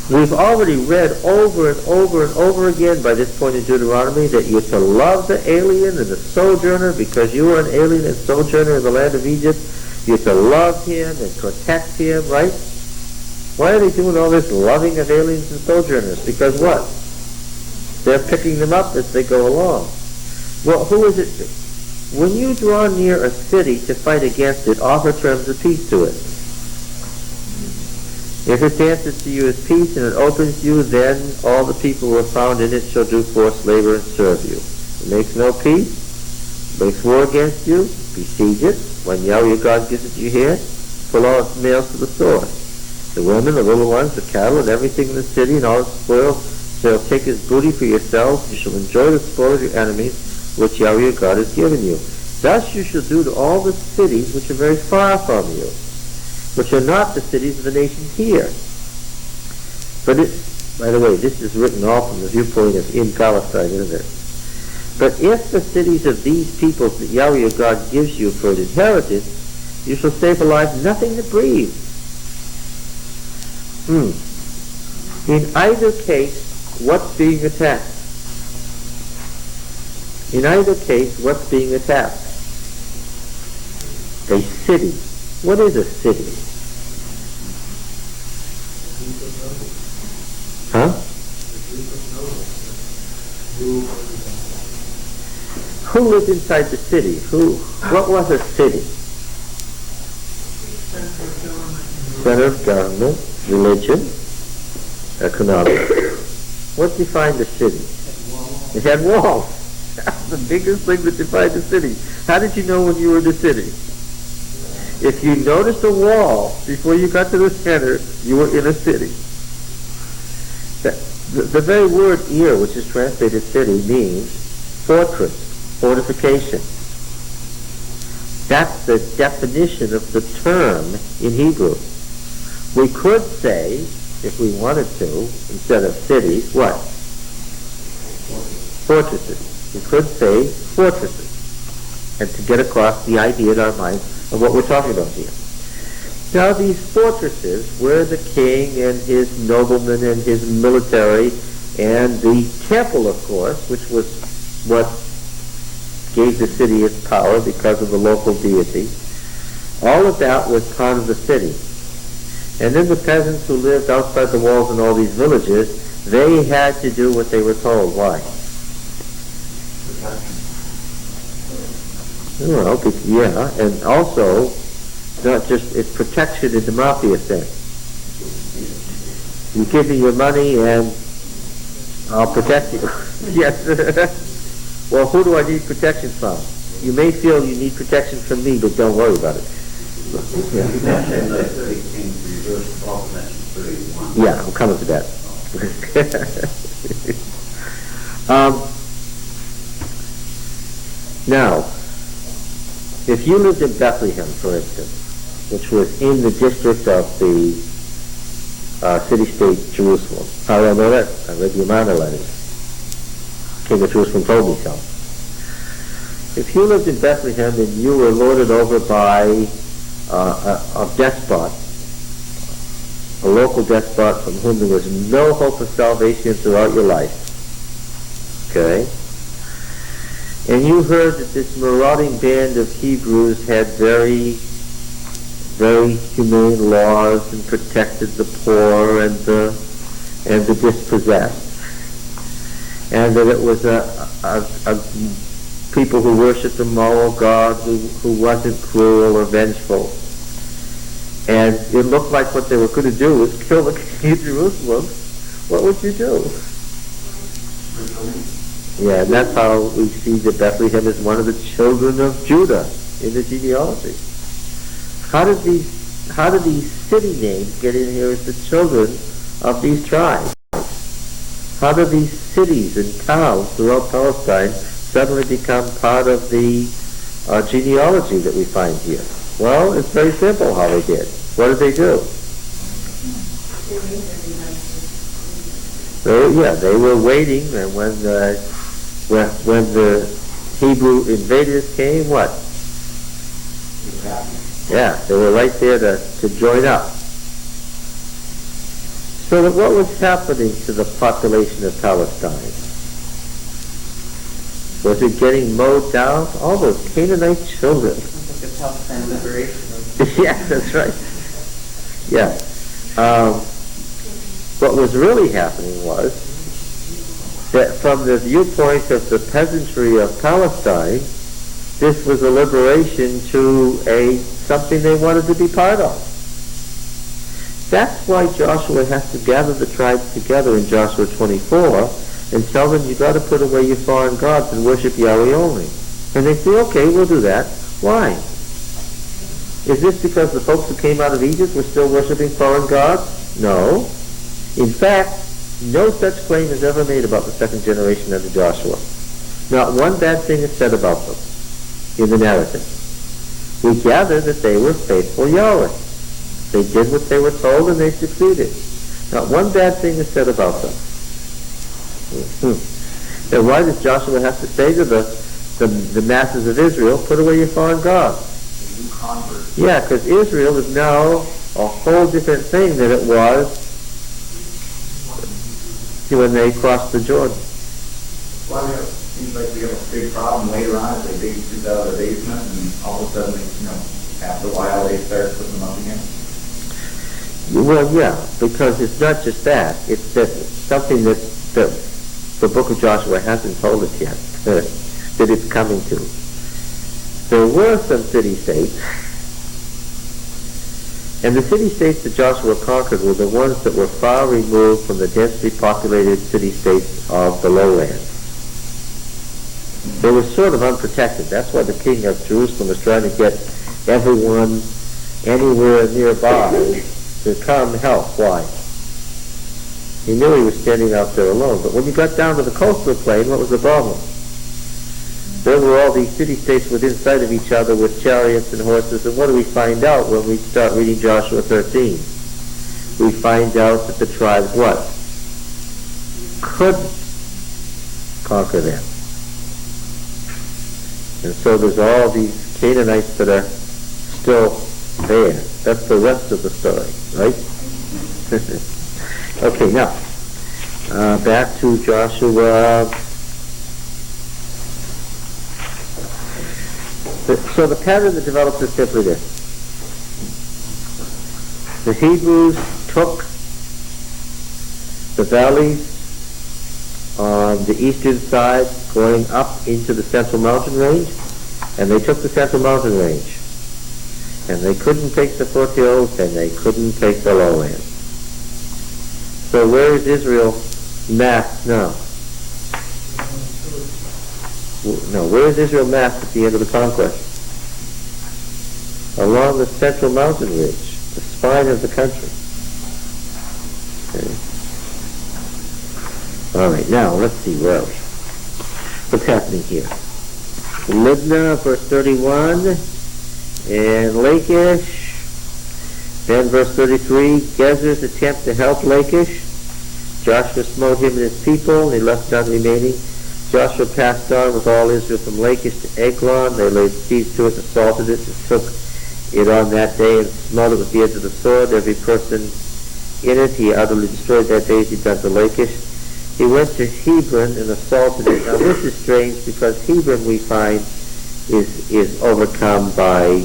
We've already read over and over and over again by this point in Deuteronomy that you're to love the alien and the sojourner because you were an alien and sojourner in the land of Egypt. You're to love him and protect him, right? Why are they doing all this loving of aliens and sojourners? Because what? They're picking them up as they go along. Well, who is it? When you draw near a city to fight against it, offer terms of peace to it. If it answers to you as peace and it opens you, then all the people who are found in it shall do forced labor and serve you. It makes no peace, makes war against you, besiege it. When Yahweh your God gives it your hand, pull all its males to the sword. The women, the little ones, the cattle, and everything in the city, and all its spoil, shall take as booty for yourselves. You shall enjoy the spoil of your enemies, which Yahweh your God has given you. Thus you shall do to all the cities which are very far from you, which are not the cities of the nations here. But by the way, this is written all from the viewpoint of in Palestine, isn't it? But if the cities of these peoples that Yahweh your God gives you for an inheritance, you shall save alive nothing that breathes. In either case, what's being attacked? In either case, what's being attacked? A city. What is a city? Huh? Who lived inside the city? What was a city? Center of government, religion, economic. What defined the city? It had walls. That's the biggest thing that defined the city. How did you know when you were in the city? If you noticed a wall before you got to the center, you were in a city. The very word Ir, which is translated city, means fortress, fortification. That's the definition of the term in Hebrew. We could say, if we wanted to, instead of cities, what? Fortresses. We could say fortresses, and to get across the idea in our mind of what we're talking about here. Now these fortresses, where the king and his noblemen and his military, and the temple, of course, which was what gave the city its power because of the local deity, all of that was part of the city. And then the peasants who lived outside the walls in all these villages, they had to do what they were told. Why? Well, yeah, and also, not just, it's protection in the mafia sense. You give me your money and I'll protect you. Yes. Well, who do I need protection from? You may feel you need protection from me, but don't worry about it. Yeah. You mentioned the 30 kings reversed, also mentioned 31. Yeah, I'm coming to that. Now, if you lived in Bethlehem, for instance, which was in the district of the city-state Jerusalem. How do I know that? I read the Amana letters. King of Jerusalem told me so. If you lived in Bethlehem and you were lorded over by a despot, a local despot from whom there was no hope of salvation throughout your life, okay? And you heard that this marauding band of Hebrews had very, very humane laws and protected the poor and the dispossessed, and that it was a people who worshipped a moral God who wasn't cruel or vengeful. And it looked like what they were going to do was kill the king of Jerusalem. what would you do? Yeah, and that's how we see that Bethlehem is one of the children of Judah in the genealogy. How did these city names get in here as the children of these tribes? How do these cities and towns throughout Palestine suddenly become part of the genealogy that we find here? Well, it's very simple how they did. What did they do? They were waiting, and when the Hebrew invaders came, what? Yeah, they were right there to join up. So that what was happening to the population of Palestine? Was it getting mowed down? All those Canaanite children. Like a Palestine liberation. Yeah, that's right. Yeah. What was really happening was that from the viewpoint of the peasantry of Palestine, this was a liberation to something they wanted to be part of. That's why Joshua has to gather the tribes together in Joshua 24 and tell them, you got to put away your foreign gods and worship Yahweh only. And they say, okay, we'll do that. Why? Is this because the folks who came out of Egypt were still worshiping foreign gods? No. In fact, no such claim is ever made about the second generation under Joshua. Not one bad thing is said about them in the narrative. We gather that they were faithful Yahweh. They did what they were told and they succeeded. Not one bad thing is said about them. And why does Joshua have to say to the masses of Israel, put away your foreign gods? Yeah, because Israel is now a whole different thing than it was when they crossed the Jordan. Well, it seems like we have a big problem later on as they dig things out of their basement, and all of a sudden, after a while, they start putting them up again. Well, yeah, because it's not just that. It's that something that the book of Joshua hasn't told us yet, that it's coming to. There were some city-states, and the city-states that Joshua conquered were the ones that were far removed from the densely populated city-states of the lowlands. They were sort of unprotected. That's why the king of Jerusalem was trying to get everyone anywhere nearby to come help. Why? He knew he was standing out there alone. But when you got down to the coastal plain, what was the problem? There were all these city-states within sight of each other with chariots and horses. And what do we find out when we start reading Joshua 13? We find out that the tribes, what? Couldn't conquer them. And so there's all these Canaanites that are still there. That's the rest of the story, right? Okay, now, back to Joshua. So the pattern that develops is simply this. The Hebrews took the valleys on the eastern side going up into the central mountain range, and they took the central mountain range. And they couldn't take the foothills, and they couldn't take the lowlands. So where is Israel massed now? No, where is Israel massed at the end of the conquest? Along the central mountain ridge, the spine of the country. Okay. All right, now let's see where are we? What's happening here? Libnah, verse 31, and Lachish. Then verse 33, Gezer's attempt to help Lachish. Joshua smote him and his people, and he left none remaining. Joshua passed on with all Israel from Lachish to Eglon. They laid siege to it, assaulted it, and took it on that day, and smote it with the edge of the sword. Every person in it he utterly destroyed that day as he done to Lachish. He went to Hebron and assaulted it. Now this is strange because Hebron, we find, is overcome by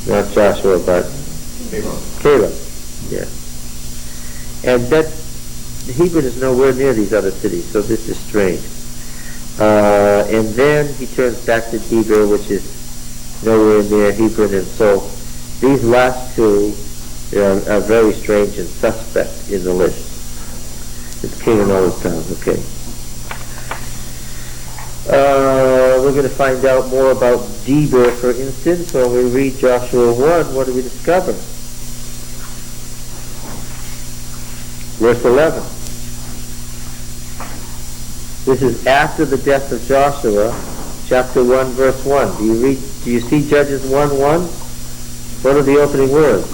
not Joshua, but Caleb. Yeah. And that Hebron is nowhere near these other cities, so this is strange. And then he turns back to Debir, which is nowhere near Hebron, and so these last two are very strange and suspect in the list. It's king in all his towns, okay. We're going to find out more about Deber, for instance. When we read Joshua 1, what do we discover? Verse 11. This is after the death of Joshua, chapter 1, verse 1. Do you see Judges 1:1? What are the opening words?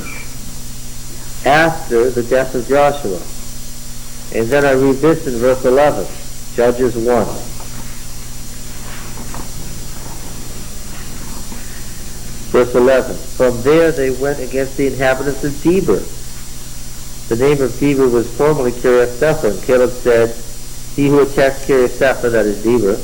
After the death of Joshua. And then I read this in verse 11, Judges 1. Verse 11, from there they went against the inhabitants of Deber. The name of Deber was formerly Kiriath-Sepher, and Caleb said, he who attacks Kiriath-Sepher, that is Deber,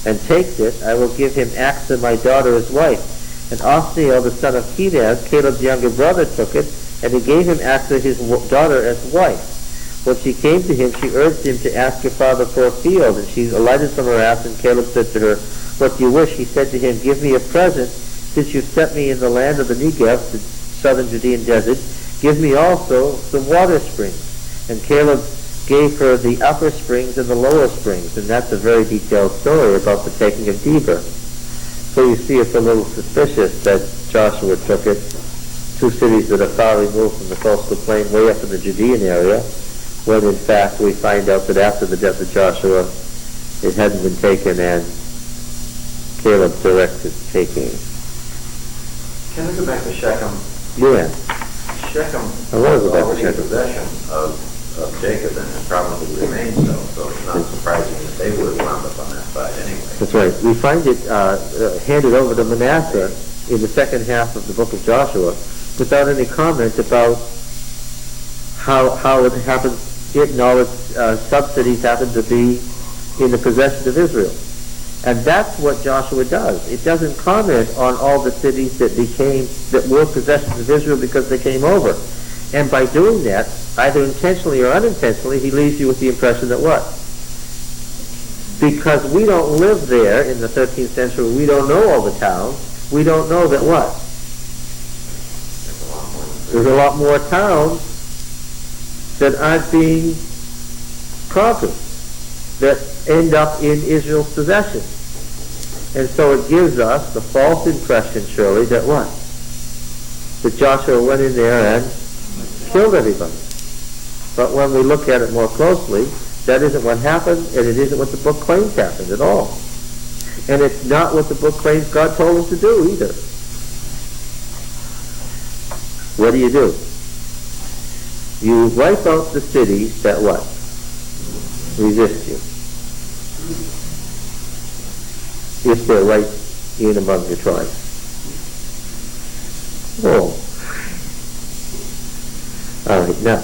and takes it, I will give him Achsah, my daughter, as wife. And Othniel, the son of Canaan, Caleb's younger brother, took it, and he gave him Achsah, his daughter, as wife. When she came to him, she urged him to ask her father for a field, and she alighted from her ass, and Caleb said to her, what do you wish? He said to him, give me a present, since you've set me in the land of the Negev, the southern Judean desert, give me also some water springs. And Caleb gave her the upper springs and the lower springs, and that's a very detailed story about the taking of Deber. So you see it's a little suspicious that Joshua took it, two cities that are far removed from the coastal plain, way up in the Judean area, when in fact we find out that after the death of Joshua, it hadn't been taken and Caleb directed taking. Can we go back to Shechem? Yeah. Shechem I want to go back to was already in Shechem. possession of Jacob and probably remains so it's not surprising that they would have wound up on that side anyway. That's right. We find it handed over to Manasseh in the second half of the book of Joshua without any comment about how it happens, it and all its sub-cities happen to be in the possession of Israel. And that's what Joshua does. It doesn't comment on all the cities that were possessions of Israel because they came over. And by doing that, either intentionally or unintentionally, he leaves you with the impression that what? Because we don't live there in the 13th century, we don't know all the towns, we don't know that what? There's a lot more towns that aren't being conquered, that end up in Israel's possession. And so it gives us the false impression, surely, that what? That Joshua went in there and killed everybody. But when we look at it more closely, that isn't what happened, and it isn't what the book claims happened at all. And it's not what the book claims God told him to do either. What do? You wipe out the cities that what? Resist you. If they're right in among the tribes. Oh. All right, now.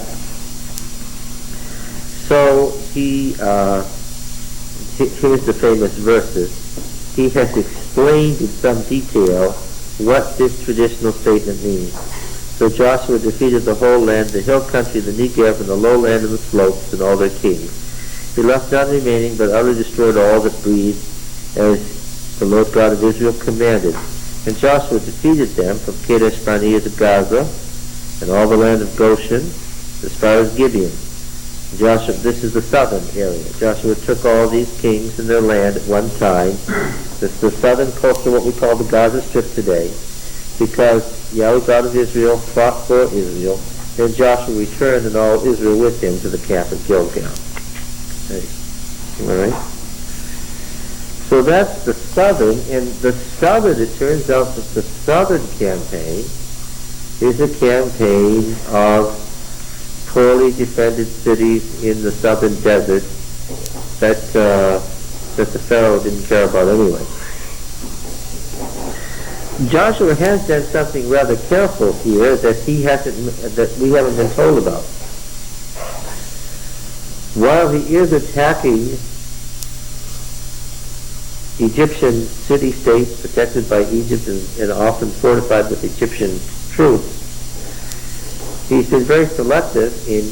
So here's the famous verses. He has explained in some detail what this traditional statement means. So Joshua defeated the whole land, the hill country, the Negev, and the lowland and the slopes, and all their kings. He left none remaining, but utterly destroyed all that breathed, as the Lord God of Israel commanded. And Joshua defeated them from Kadesh Barnea to Gaza, and all the land of Goshen, as far as Gibeon. Joshua, this is the southern area. Joshua took all these kings and their land at one time. This is the southern coast of what we call the Gaza Strip today, because Yahweh God of Israel fought for Israel, and Joshua returned and all Israel with him to the camp at Gilgal. Okay. All right? So that's the southern, and the southern, it turns out that the southern campaign is a campaign of poorly defended cities in the southern desert that the Pharaoh didn't care about anyway. Joshua has done something rather careful here that we haven't been told about. While he is attacking Egyptian city-states protected by Egypt and often fortified with Egyptian troops, he's been very selective in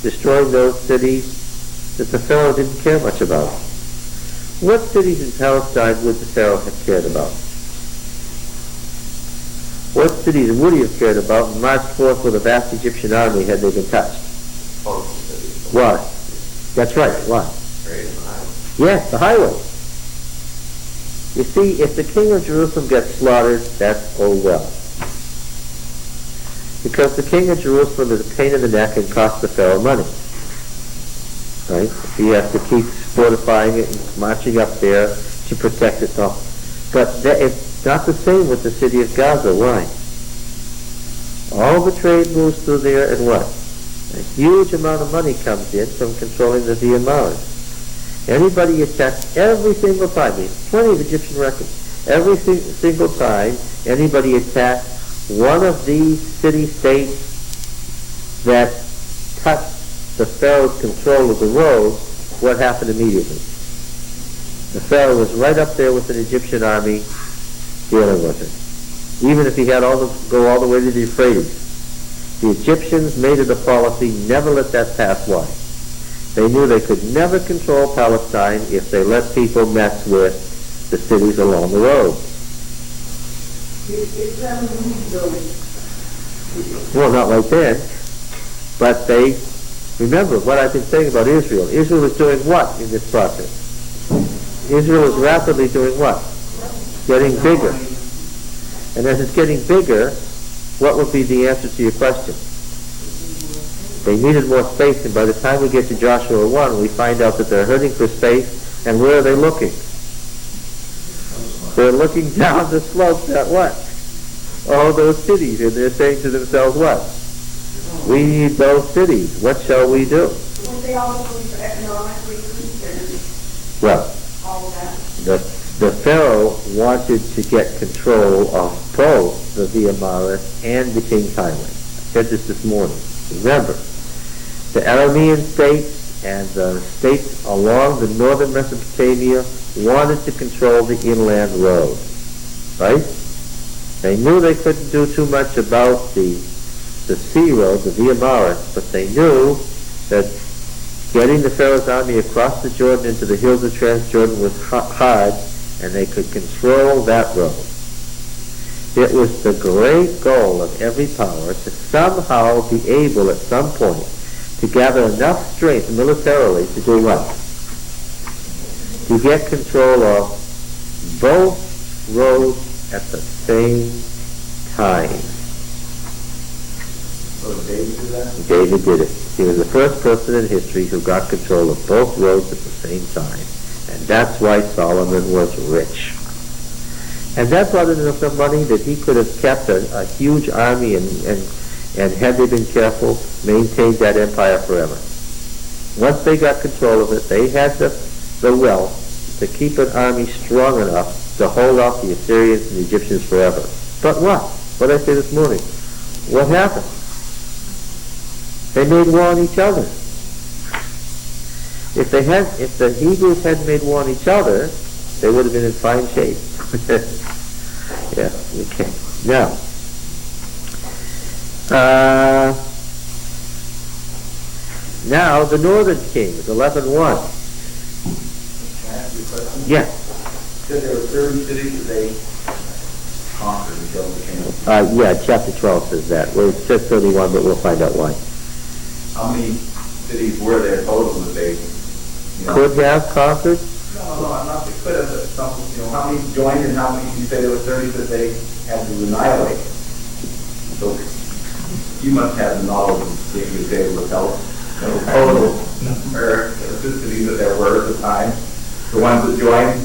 destroying those cities that the Pharaoh didn't care much about. What cities in Palestine would the Pharaoh have cared about? What cities would he have cared about and marched forth with a vast Egyptian army had they been touched? Coastal cities. What? That's right, what? Trade and highway. Yes, the highway. You see, if the king of Jerusalem gets slaughtered, that's oh well. Because the king of Jerusalem is a pain in the neck and costs the Pharaoh money. Right? He has to keep fortifying it and marching up there to protect it all. But it's not the same with the city of Gaza. Why? All the trade moves through there, and what? A huge amount of money comes in from controlling the Via Maris. Anybody attacks every single time. There's plenty of Egyptian records. Every single time anybody attacks one of these city-states that touched the Pharaoh's control of the road, what happened immediately? The Pharaoh was right up there with an Egyptian army dealing with it. Even if he had go all the way to the Euphrates. The Egyptians made it a policy, never let that pass by. They knew they could never control Palestine if they let people mess with the cities along the road. Well, not like then, but they, remember what I've been saying about Israel. Israel is doing what in this process? Israel is rapidly doing what? Getting bigger. And as it's getting bigger, what would be the answer to your question? They needed more space, and by the time we get to Joshua 1, we find out that they're hurting for space, and where are they looking? They're looking down the slopes at what? All those cities, and they're saying to themselves what? We need those cities. What shall we do? Weren't they all looking for economic reasons and Well, all of that? the Pharaoh wanted to get control of both the Via Maris and the King's Highway. I said this morning. Remember, the Aramean states and the states along the northern Mesopotamia wanted to control the inland road. Right? They knew they couldn't do too much about the sea road, the Via Maris, but they knew that getting the Pharaoh's army across the Jordan into the hills of Transjordan was hard, and they could control that road. It was the great goal of every power to somehow be able at some point to gather enough strength militarily to do what? To get control of both roads at the same time. So David did that? David did it. He was the first person in history who got control of both roads at the same time. And that's why Solomon was rich. And that brought in enough money that he could have kept a huge army and had they been careful, maintained that empire forever. Once they got control of it, they had the wealth to keep an army strong enough to hold off the Assyrians and the Egyptians forever. But what? What did I say this morning? What happened? They made war on each other. If the Hebrews hadn't made war on each other, they would have been in fine shape. Yeah, okay. Now the northern kings, 11:1. Can I ask you a question? Yeah. Said there were 30 cities that they conquered and killed the king. Yeah, chapter 12 says that. Well, it says 31, but we'll find out why. How many cities were there total that they, Could have conquered? No, I'm not. They could have. But some, how many joined and how many? You say there were 30 that they had to annihilate. So you must have the knowledge of being able to tell the total number of cities that there were at the time. The ones that joined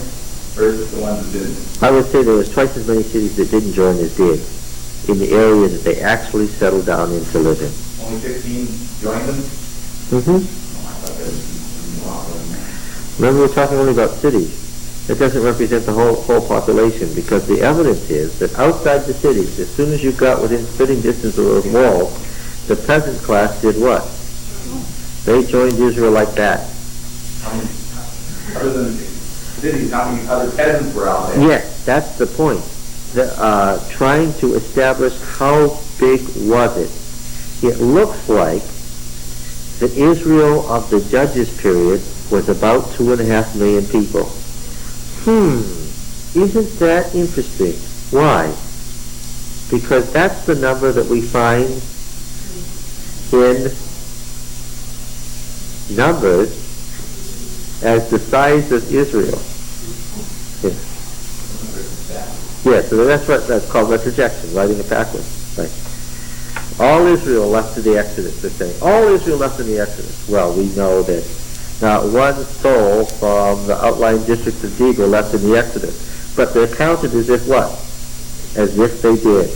versus the ones that didn't. I would say there was twice as many cities that didn't join as did in the area that they actually settled down in to live in. Only 15 joined them? Mm-hmm. I thought there was a lot more than that. Remember, we're talking only about cities. It doesn't represent the whole population, because the evidence is that outside the cities, as soon as you got within spitting distance of those walls, the peasant class did what? They joined Israel like that. How many, other than cities, how many other peasants were out there? Yes, that's the point. Trying to establish how big was it. It looks like the Israel of the Judges period was about 2.5 million people. Isn't that interesting? Why? because that's the number that we find in Numbers as the size of Israel. Yeah, so that's called retrojection, writing it backwards. Right. All Israel left in the Exodus, they're saying. All Israel left in the Exodus. Well, we know that not one soul from the outlying districts of Deber left in the Exodus. But they're counted as if what? As if they did.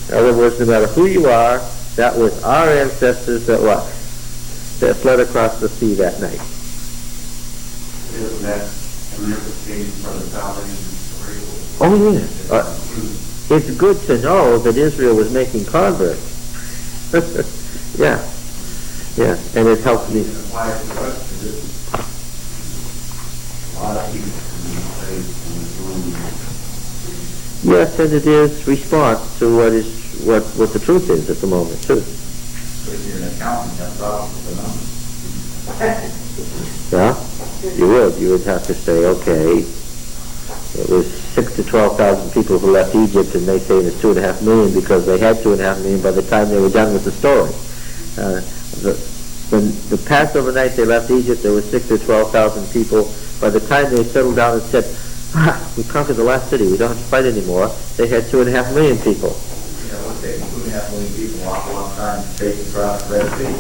In other words, no matter who you are, that was our ancestors that what? That fled across the sea that night. Isn't that an implication for the salvation story? Oh, yeah. It's good to know that Israel was making converts. Yeah. Yeah, and it helps me. Why is the rest of it? A lot of people in the place. Yes, and it is response to what the truth is at the moment, too. So if you're an accountant, that's off the numbers. Yeah? You would have to say, okay, it was 6,000 to 12,000 people who left Egypt, and they say it's 2.5 million because they had 2.5 million by the time they were done with the story. When the Passover night they left Egypt, there were 6,000 to 12,000 people. By the time they settled down and said, we conquered the last city, we don't have to fight anymore, they had 2.5 million people. You know, it takes 2.5 million people an awful long time to take across the Red Sea.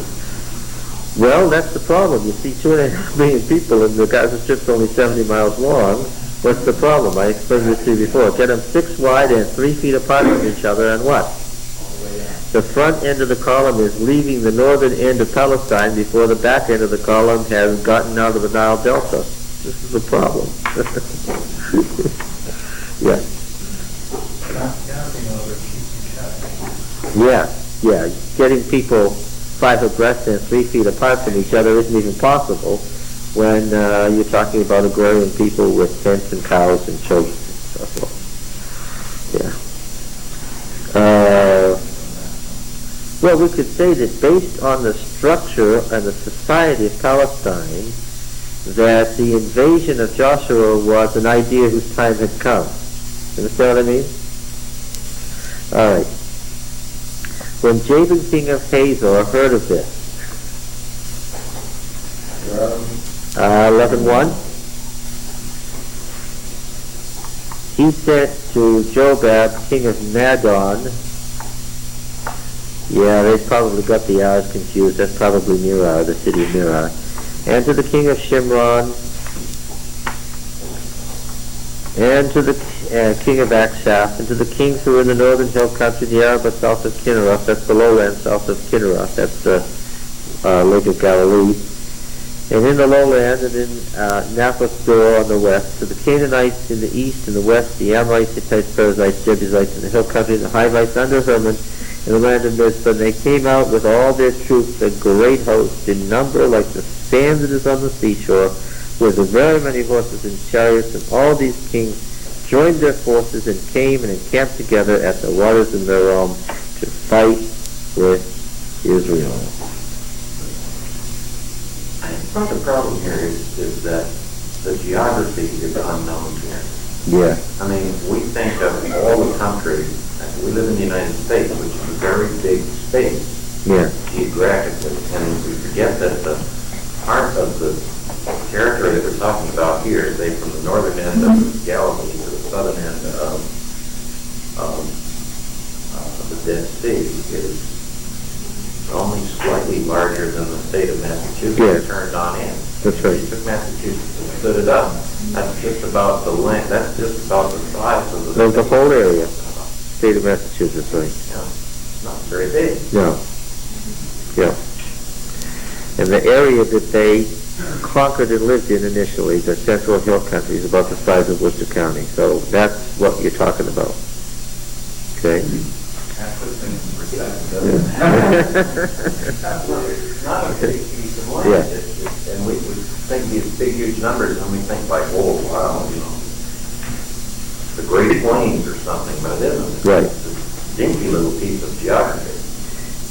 Well, that's the problem. You see 2.5 million people and the Gaza Strip's only 70 miles long. What's the problem? I explained this to you before. Get them 6 wide and 3 feet apart from each other, and what? The front end of the column is leaving the northern end of Palestine before the back end of the column has gotten out of the Nile Delta. This is a problem. Yeah. Yeah. Getting people 5 abreast and 3 feet apart from each other isn't even possible when you're talking about agrarian people with tents and cows and children and so forth. Yeah. Well, we could say that based on the structure and the society of Palestine, that the invasion of Joshua was an idea whose time had come. Understand what I mean? All right. When Jabin, king of Hazor, heard of this, 11:1, he sent to Jobab, king of Madon. Yeah, they probably got the hours confused. That's probably Mirar, the city of Mirar. And to the king of Shimron, and to the king of Akshaph, and to the kings who were in the northern hill country, the Arabah south of Kinneroth, that's the lowland south of Kinneroth, that's the Lake of Galilee, and in the lowland, and in Naphthath Dor on the west, to the Canaanites in the east and the west, the Amorites, Hittites, Perizzites, Jebusites in the hill country, and the Hivites under Hermon, in the land of Mizpah. And they came out with all their troops, a great host, in number like the sand that is on the seashore, with very many horses and chariots, and all these kings joined their forces and came and encamped together at the waters of Merom to fight with Israel. I think the problem here is that the geography is unknown here. Yeah. I mean, we think of all the countries. We live in the United States, which is a very big space geographically, and we forget that the part of the territory that we're talking about here, say from the northern end of Galilee to the southern end of the Dead Sea, is only slightly larger than the state of Massachusetts turned on in. That's right. You took Massachusetts and stood it up. That's just about the land. That's just about the size of the whole area. State of Massachusetts, right? Yeah, not very big. No. Yeah. And the area that they conquered and lived in initially, the central hill country, is about the size of Worcester County. So that's what you're talking about. Okay? That puts things in perspective, It's not a big piece of land. Yeah. And we think these big, huge numbers, and we think like, oh, wow, the Great Plains or something, but it isn't. Right. It's a dinky little piece of geography.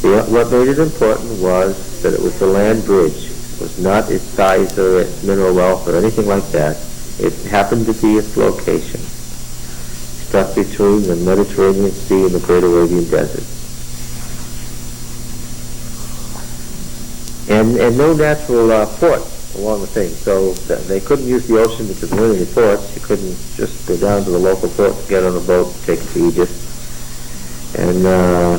Yeah, what made it important was that it was the land bridge. It was not its size or its mineral wealth or anything like that. It happened to be its location. stuck between the Mediterranean Sea and the Great Arabian Desert. And no natural ports along the thing, so they couldn't use the ocean because there weren't any ports. You couldn't just go down to the local port, get on a boat, take it to Egypt. And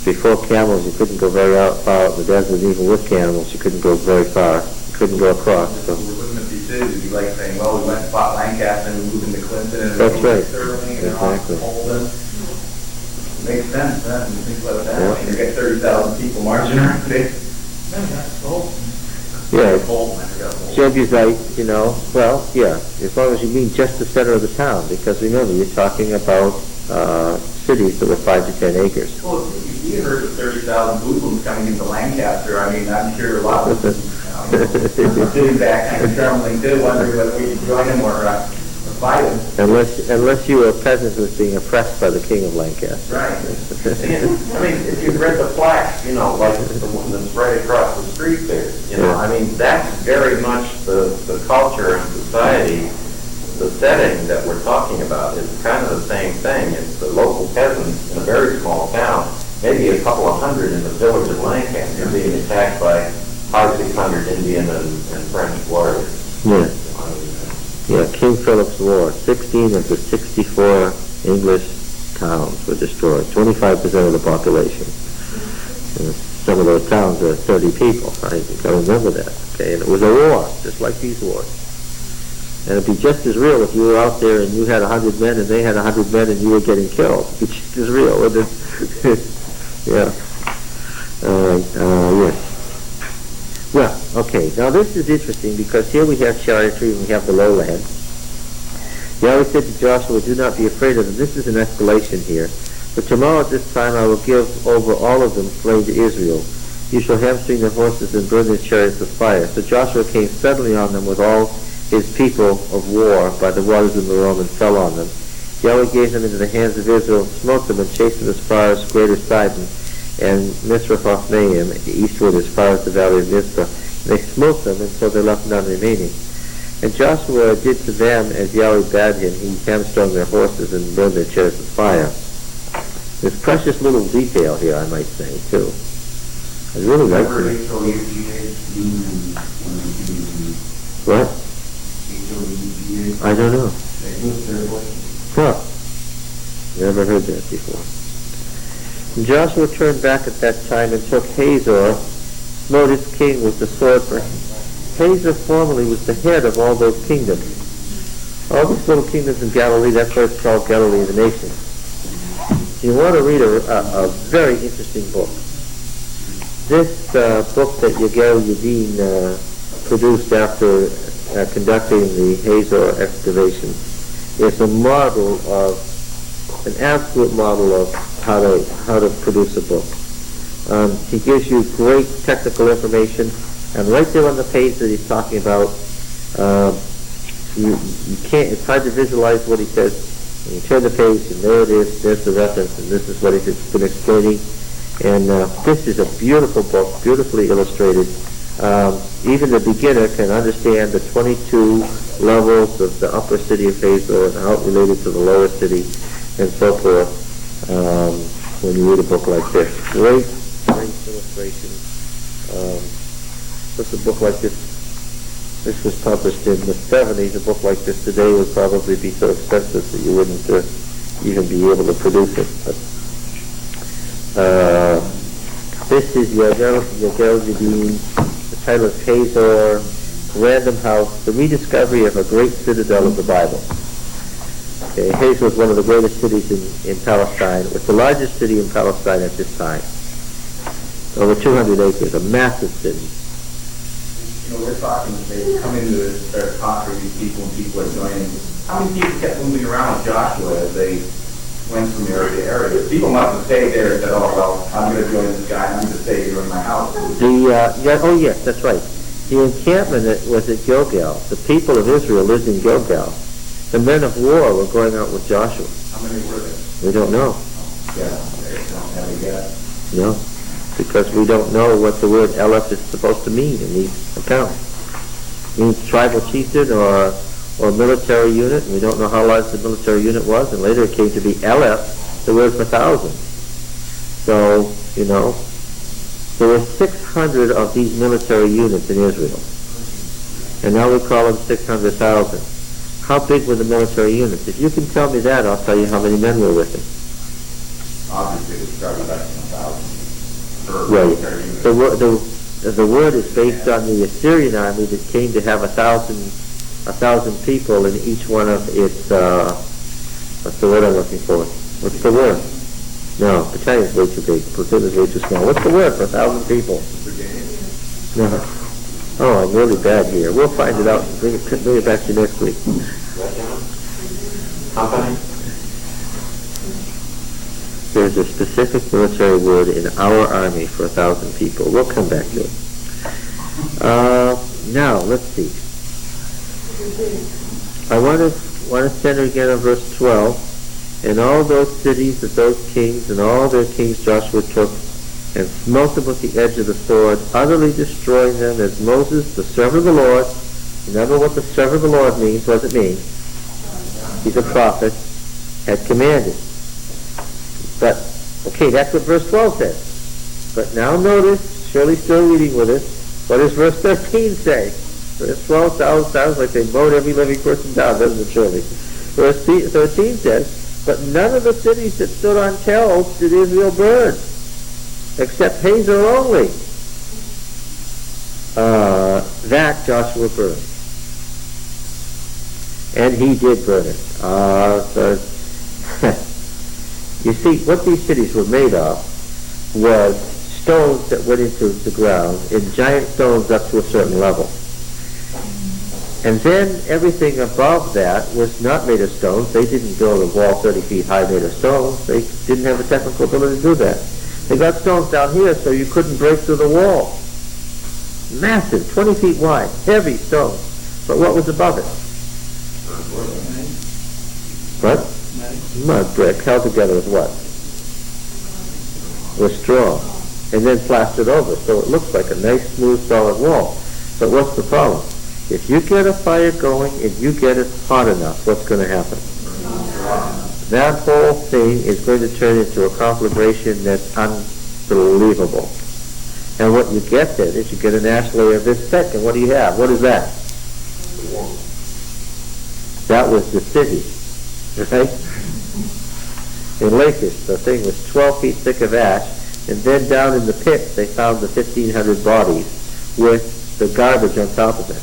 before camels, you couldn't go very far out in the desert. Even with camels, you couldn't go very far. You couldn't go across. So. We wouldn't have these cities. It'd be like saying, well, we went and fought Lancaster and we moved into Clinton and That's right. Sterling and Exactly. Holden. Makes sense, huh? When you think about it that Yeah. way. You get 30,000 people marching around it. Yeah. Holden, I forgot Holden. Jebusite, well, yeah, as long as you mean just the center of the town, because remember, you're talking about cities that were 5 to 10 acres. Well, if you heard of 30,000 Muslims coming into Lancaster, I mean, I'm sure a lot of them sitting back kind of trembling too, wondering whether we should join them or fight them. Unless you were a peasant who was being oppressed by the king of Lancaster. Right. I mean, if you've read the plaque, like the one that's right across the street there, Yeah. I mean, that's very much the culture and society, the setting that we're talking about is kind of the same thing. It's the local peasants in a very small town, maybe a couple of hundred in the village of Lancaster, being attacked by 500-600 Indian and French warriors. Yeah. Yeah, King Philip's War. 16 of the 64 English towns were destroyed. 25% of the population. And some of those towns are 30 people. I think I remember that. Okay, and it was a war, just like these wars. And it'd be just as real if you were out there and you had 100 men and they had 100 men and you were getting killed. It'd be just as real, wouldn't it? Yeah. Yes. Well, okay, now this is interesting because here we have chariotry and we have the lowland. Yahweh said to Joshua, do not be afraid of them. This is an escalation here. But tomorrow at this time I will give over all of them slain to Israel. You shall hamstring their horses and burn their chariots with fire. So Joshua came suddenly on them with all his people of war by the waters of Merom and fell on them. Yahweh gave them into the hands of Israel, smote them and chased them as far as Greater Sidon and Misrephoth-Maim, eastward as far as the valley of Mizpah. And they smote them until they left none remaining. And Joshua did to them as Yahweh bade him. He hamstrung their horses and burned their chariots with fire. There's precious little detail here, I might say, too. I really like it. What? I don't know. Huh. Never heard that before. And Joshua turned back at that time and took Hazor, smote its king with the sword, for Hazor formerly was the head of all those kingdoms. All these little kingdoms in Galilee, that's why it's called Galilee of the Nations. You want to read a very interesting book. This book that Yagel Yadin produced after conducting the Hazor excavation is a model of, an absolute model of how to produce a book. He gives you great technical information, and right there on the page that he's talking about, you can't, it's hard to visualize what he says. And you turn the page, and there it is, there's the reference, and this is what he's been explaining. And this is a beautiful book, beautifully illustrated. Even the beginner can understand the 22 levels of the upper city of Hazor and how it related to the lower city and so forth when you read a book like this. Great illustration. What's a book like this? This was published in the 70s. A book like this today would probably be so expensive that you wouldn't even be able to produce it. But this is Yagel Yadin. The title is Hazor, Random House, the rediscovery of a great citadel of the Bible. Okay, Hazor was one of the greatest cities in Palestine. It was the largest city in Palestine at this time. Over 200 acres, a massive city. We're talking, they come into it, start talking to these people, and people are joining. How many people kept moving around with Joshua as they went from area to area? People must have stayed there and said, oh, well, I'm going to join this guy, I'm going to stay here in my house. Oh yes, that's right. The encampment was at Gilgal. The people of Israel lived in Gilgal. The men of war were going out with Joshua. How many were there? We don't know. Yeah, they don't have a guess. No, because we don't know what the word Eleph is supposed to mean in these accounts. It means tribal chieftain or or military unit, and we don't know how large the military unit was, and later it came to be Aleph, the word for thousand. So, there were 600 of these military units in Israel. And now we call them 600,000. How big were the military units? If you can tell me that, I'll tell you how many men were with them. Obviously, it's starting less than 1,000 per Right. military unit. The word is based on the Assyrian army that came to have 1,000 people in each one of its, what's the word I'm looking for? What's the word? No, battalion is way too big. Platoon is way too small. What's the word for 1,000 people? No. Oh, I'm really bad here. We'll find it out and bring it back to you next week. Company? There's a specific military word in our army for 1,000 people. We'll come back to it. Now, let's see. I want to center again on verse 12. And all those cities of those kings and all their kings Joshua took and smote them with the edge of the sword, utterly destroying them as Moses, the servant of the Lord. Remember what the servant of the Lord means. What does it mean? He's a prophet, had commanded. But, okay, that's what verse 12 says. But now notice, Shirley's still reading with us, what does verse 13 say? Verse 12 sounds like they mowed every living person down, doesn't it, Shirley? Verse 13 says, but none of the cities that stood on Tel did Israel burn, except Hazor only. That Joshua burned. And he did burn it. You see, what these cities were made of was stones that went into the ground, in giant stones up to a certain level. And then everything above that was not made of stones. They didn't build a wall 30 feet high made of stones. They didn't have the technical ability to do that. They got stones down here so you couldn't break through the wall. Massive, 20 feet wide, heavy stones. But what was above it? What? Mud brick held together with what? With straw. And then plastered over, so it looks like a nice, smooth, solid wall. But what's the problem? If you get a fire going and you get it hot enough, what's going to happen? That whole thing is going to turn into a conflagration that's unbelievable. And what you get then is you get an ash layer this thick, and what do you have? What is that? That was the city, right? In Lachish, the thing was 12 feet thick of ash, and then down in the pit they found the 1,500 bodies with the garbage on top of it.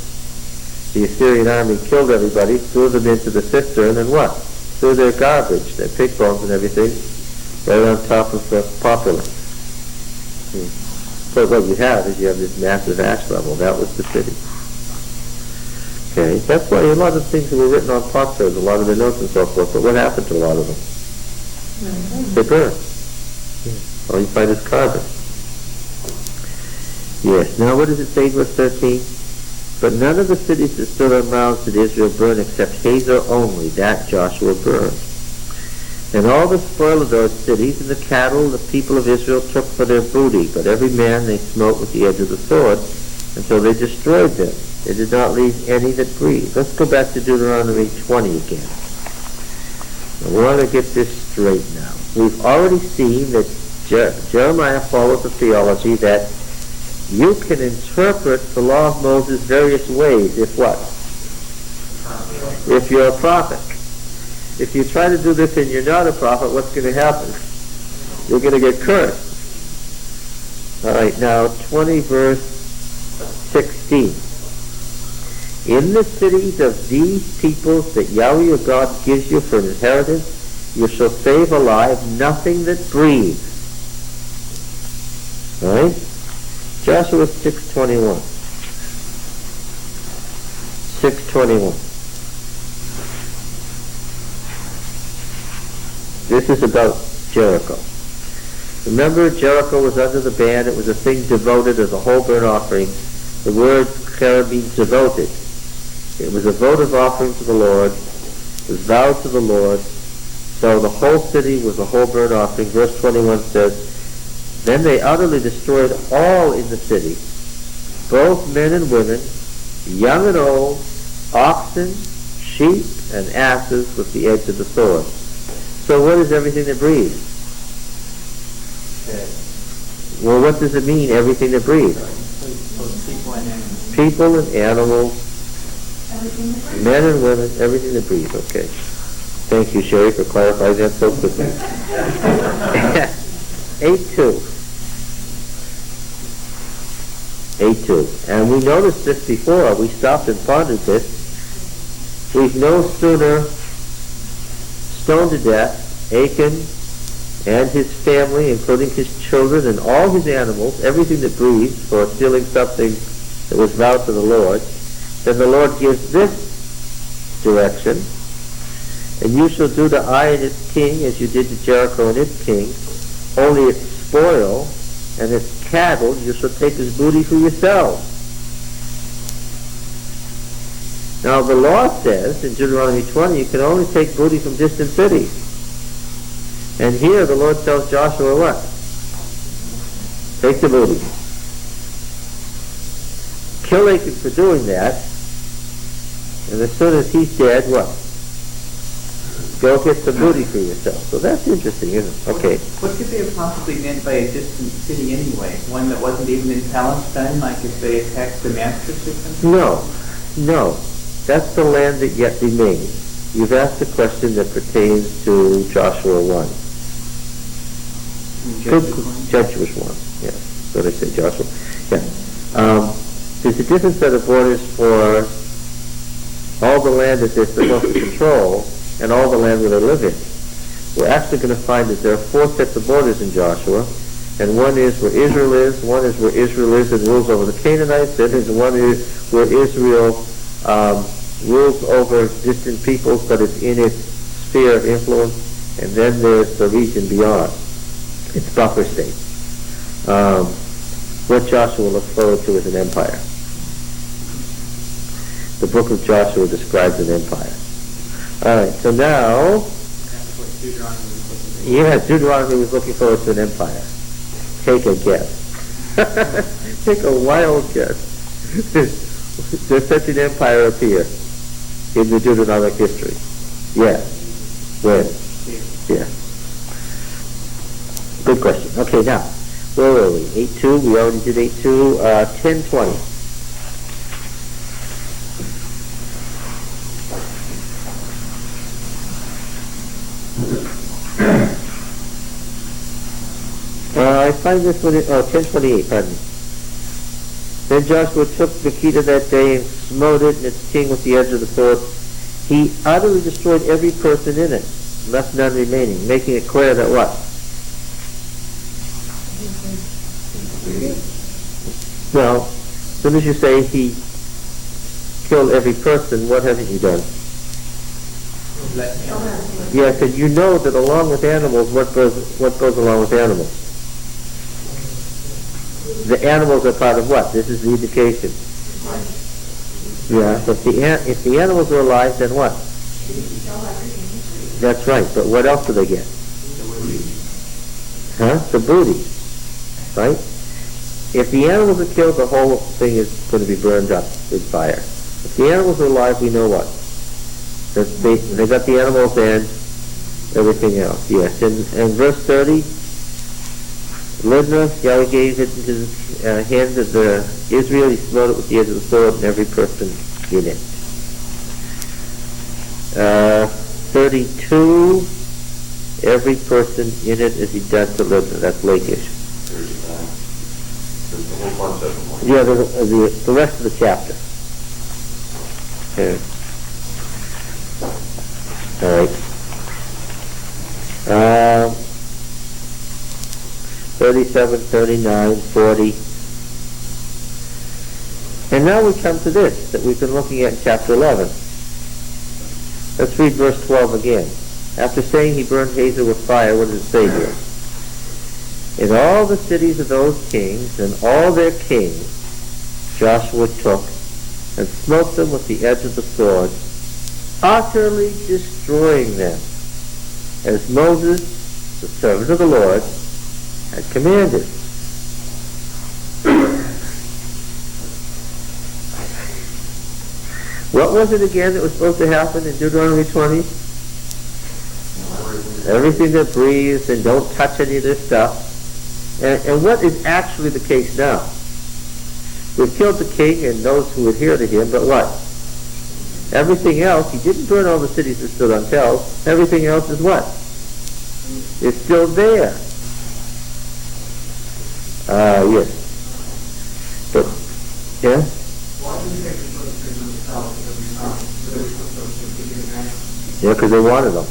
The Assyrian army killed everybody, threw them into the cistern, and what? Threw their garbage, their pig bones and everything, right on top of the populace. So what you have is you have this massive ash level. That was the city. Okay, that's why a lot of things that were written on potsherds, a lot of the notes and so forth, but what happened to a lot of them? They burned. All you find is carbon. Yes, now what does it say in verse 13? But none of the cities that stood on mounds did Israel burn except Hazor only, that Joshua burned. And all the spoil of those cities and the cattle the people of Israel took for their booty, but every man they smote with the edge of the sword, until they destroyed them. They did not leave any that breathed. Let's go back to Deuteronomy 20 again. I want to get this straight now. We've already seen that Jeremiah follows the theology that you can interpret the law of Moses various ways if what? If you're a prophet. If you try to do this and you're not a prophet, what's going to happen? You're going to get cursed. All right, now 20 verse 16. In the cities of these peoples that Yahweh your God gives you for an inheritance, you shall save alive nothing that breathes. All right? Joshua 6:21. 6:21. This is about Jericho. Remember, Jericho was under the ban. It was a thing devoted as a whole burnt offering. The word cherub means devoted. It was a votive offering to the Lord. It was vowed to the Lord. So the whole city was a whole burnt offering. Verse 21 says, then they utterly destroyed all in the city, both men and women, young and old, oxen, sheep and asses with the edge of the sword. So what is everything that breathes? Well, what does it mean, everything that breathes? People and animals, men and women, everything that breathes. Okay. Thank you, Sherry, for clarifying that so quickly. 8:2. 8:2. And we noticed this before. We stopped and pondered this. We've no sooner stoned to death Achan and his family, including his children and all his animals, everything that breathes, for stealing something that was vowed to the Lord. Then the Lord gives this direction: and you shall do to Ai and its king as you did to Jericho and its king, only its spoil and its cattle you shall take as booty for yourselves. Now the law says in Deuteronomy 20 you can only take booty from distant cities. And here the Lord tells Joshua what? Take the booty. Kill Achan for doing that, and as soon as he's dead, what? Go get some booty for yourself. So that's interesting, isn't it? Okay. What could they have possibly meant by a distant city anyway? One that wasn't even in Palestine, like if they attacked Damascus or something? No. That's the land that yet remains. You've asked a question that pertains to Joshua 1. Judges 1. Yeah. What did I say, Joshua? Yeah. There's a different set of borders for all the land that they're supposed to control and all the land where they live in. We're actually going to find that there are 4 sets of borders in Joshua, and one is where Israel is, one is where Israel is and rules over the Canaanites, and one is where Israel rules over distant peoples, but it's in its sphere of influence, and then there's the region beyond. It's buffer state. What Joshua looks forward to is an empire. The book of Joshua describes an empire. All right, so now, Deuteronomy was looking forward to an empire. Take a guess. Take a wild guess. Does such an empire appear in the Deuteronomic history? Yes. When? Yeah. Good question. Okay, now, where were we? 8.2, we already did 8.2. 10.20. I find this one, 10:28, pardon me. Then Joshua took the key to that day and smote it and its king with the edge of the sword. He utterly destroyed every person in it, left none remaining, making it clear that what? Well, as soon as you say he killed every person, what haven't you done? Yeah, I said you know that along with animals, what goes along with animals? The animals are part of what? This is the indication. Yeah, if the animals are alive, then what? That's right, but what else do they get? The booty. Right? If the animals are killed, the whole thing is going to be burned up with fire. If the animals are alive, we know what? They got the animals and everything else. Yes, in verse 30, Libnah, Yahweh gave it into the hands of the Israel. He smote it with the edge of the sword, and every person in it. 32, every person in it as he done to Libnah. That's Lachish. There's a whole bunch of them. Yeah, the rest of the chapter. Okay. All right. 37, 39, 40. And now we come to this that we've been looking at in chapter 11. Let's read verse 12 again. After saying he burned Hazor with fire, what does it say here? In all the cities of those kings and all their kings, Joshua took and smote them with the edge of the sword, utterly destroying them, as Moses, the servant of the Lord, had commanded. What was it again that was supposed to happen in Deuteronomy 20? Everything that breathes, and don't touch any of this stuff. And what is actually the case now? We've killed the king and those who adhere to him, but what? Everything else, he didn't burn all the cities that stood on hills. Everything else is what? It's still there. Yes. But, yeah? Yeah, because they wanted them.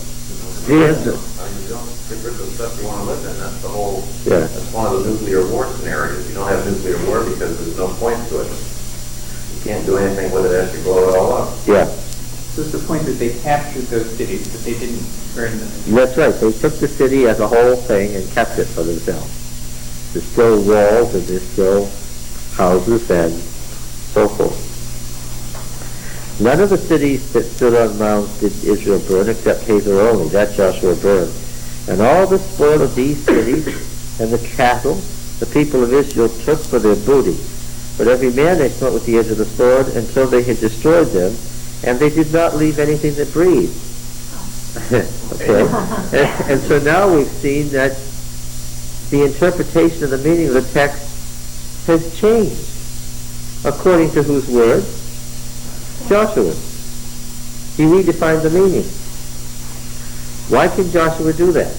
Yes. Get rid of the stuff you want to live in. That's the whole, Yeah. that's one of the nuclear war scenarios. You don't have nuclear war because there's no point to it. You can't do anything with it after you blow it all up. Yeah. So it's the point that they captured those cities, but they didn't burn them. That's right. They took the city as a whole thing and kept it for themselves. There's still walls and there's still houses and so forth. None of the cities that stood on Mount did Israel burn except Habiru only. That Joshua burned. And all the spoil of these cities and the cattle the people of Israel took for their booty. But every man they smote with the edge of the sword until they had destroyed them, and they did not leave anything that breathed. Okay? And so now we've seen that the interpretation of the meaning of the text has changed. According to whose word? Joshua. He redefined the meaning. Why can Joshua do that?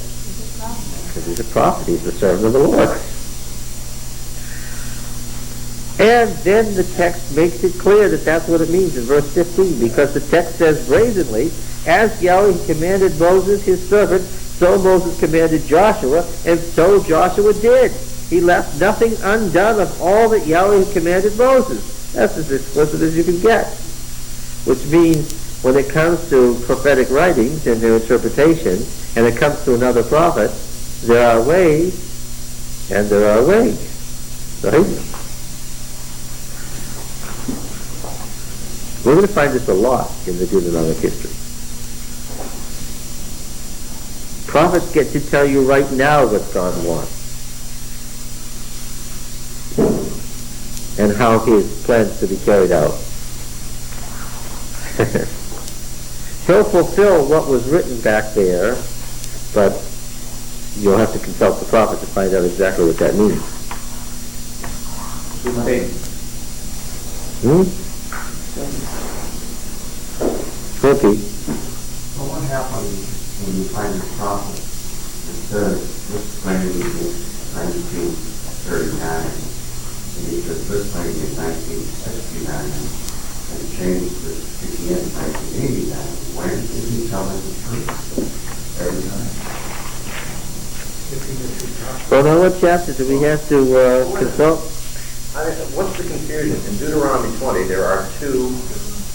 Because he's a prophet. He's the servant of the Lord. And then the text makes it clear that that's what it means in verse 15, because the text says brazenly, as Yahweh commanded Moses his servant, so Moses commanded Joshua, and so Joshua did. He left nothing undone of all that Yahweh had commanded Moses. That's as explicit as you can get. Which means when it comes to prophetic writings and their interpretation, and it comes to another prophet, there are ways and there are ways. Right? We're going to find this a lot in the Deuteronomic history. Prophets get to tell you right now what God wants and how his plans to be carried out. He'll fulfill what was written back there, but you'll have to consult the prophet to find out exactly what that means. Okay. So what happens when you find a prophet that says this thing is 1939, and he says this thing is 1969, and changed this again in 1989? When is he telling the truth? Every time. Well, now what chapter do we have to consult? What's the confusion? In Deuteronomy 20, there are two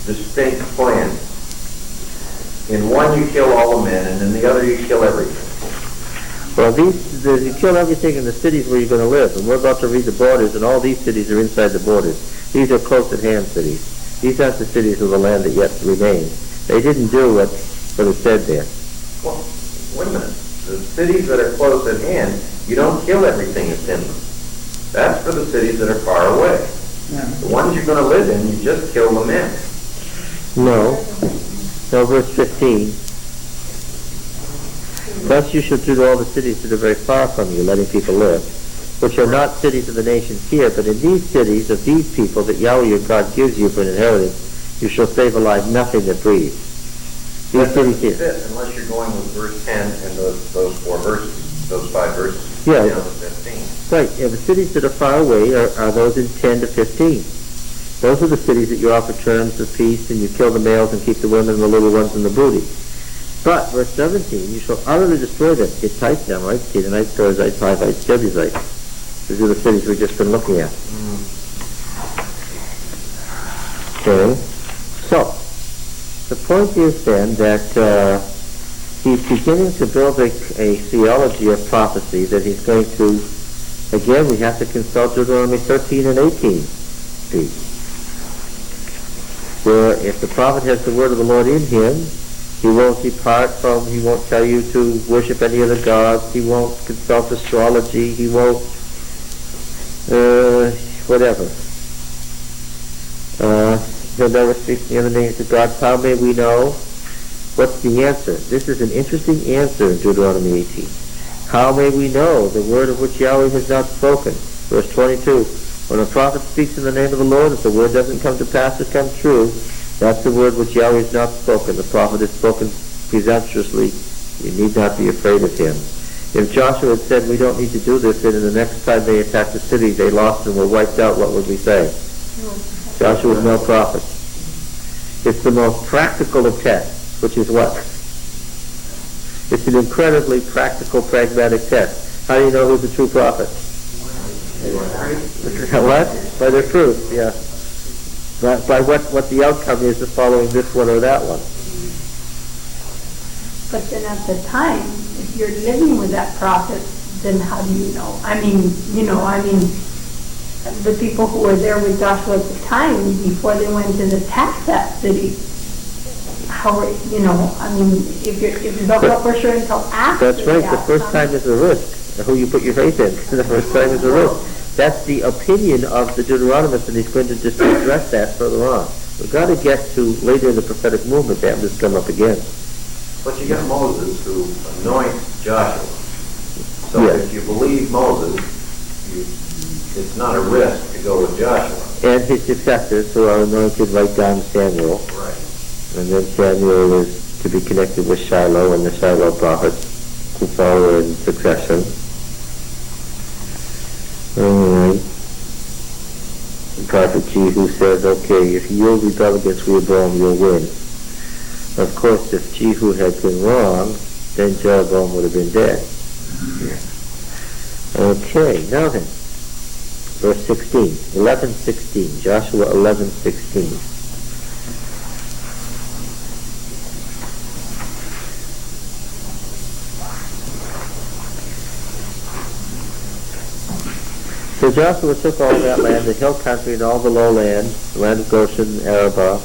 distinct plans. In one, you kill all the men, and in the other, you kill everything. Well, you kill everything in the cities where you're going to live, and we're about to read the borders, and all these cities are inside the borders. These are close-at-hand cities. These aren't the cities of the land that yet remain. They didn't do what is said there. Well, wait a minute. The cities that are close at hand, you don't kill everything that's in them. That's for the cities that are far away. Yeah. The ones you're going to live in, you just kill the men. No, verse 15. Thus you shall do to all the cities that are very far from you, letting people live, which are not cities of the nations here, but in these cities of these people that Yahweh your God gives you for an inheritance, you shall save alive nothing that breathes. These cities here. Fit unless you're going with verse 10 and those 4 verses, those 5 verses. Yeah. Down to 15. Right, and the cities that are far away are those in 10 to 15. Those are the cities that you offer terms of peace, and you kill the males and keep the women and the little ones and the booty. But, verse 17, you shall utterly destroy them. Hittites, Amorites, Canaanites, Perizzites, Hivites, Jebusites. These are the cities we've just been looking at. Okay, so, the point is then that he's beginning to build a theology of prophecy that he's going to, again, we have to consult Deuteronomy 13 and 18. Where if the prophet has the word of the Lord in him, he won't he won't tell you to worship any other gods, he won't consult astrology, he won't, whatever. He'll never speak in the names of God. How may we know? What's the answer? This is an interesting answer in Deuteronomy 18. How may we know the word of which Yahweh has not spoken? Verse 22. When a prophet speaks in the name of the Lord, if the word doesn't come to pass or come true, that's the word which Yahweh has not spoken. The prophet has spoken presumptuously. You need not be afraid of him. If Joshua had said, we don't need to do this, then the next time they attacked the city, they lost and were wiped out, what would we say? Joshua was no prophet. It's the most practical of tests, which is what? It's an incredibly practical, pragmatic test. How do you know who's a true prophet? What? By their fruit, yeah. By what the outcome is of following this one or that one. But then at the time, if you're living with that prophet, then how do you know? The people who were there with Joshua at the time, before they went to attack that city, if you don't know for sure until after. That's right, the first time is a risk. Who you put your faith in, the first time is a risk. That's the opinion of the Deuteronomist, and he's going to just address that further on. We've got to get to, later in the prophetic movement, to have this come up again. But you got Moses who anoints Joshua. So yes. If you believe Moses, it's not a risk to go with Joshua. And his successors, who are anointed right down to Samuel. Right. And then Samuel is to be connected with Shiloh and the Shiloh prophets who follow in succession. Alright. The prophet Jehu says, okay, if you'll rebel against Rehoboam, you'll win. Of course, if Jehu had been wrong, then Jeroboam would have been dead. Okay, now then, verse 16, 11:16, Joshua 11:16. So Joshua took all that land, the hill country and all the lowland, the land of Goshen, Arabah,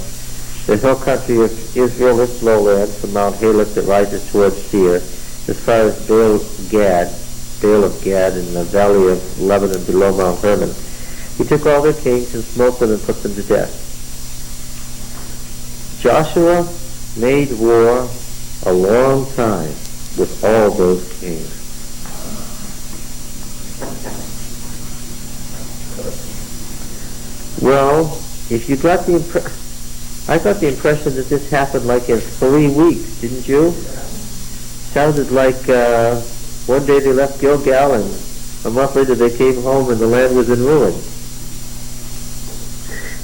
the hill country of Israel, its lowland, from Mount Halak that rises towards Seir, as far as Baal of Gad, in the valley of Lebanon below Mount Hermon. He took all their kings and smote them and put them to death. Joshua made war a long time with all those kings. Well, if you got the I got the impression that this happened like in 3 weeks, didn't you? Sounded like one day they left Gilgal and a month later they came home and the land was in ruin.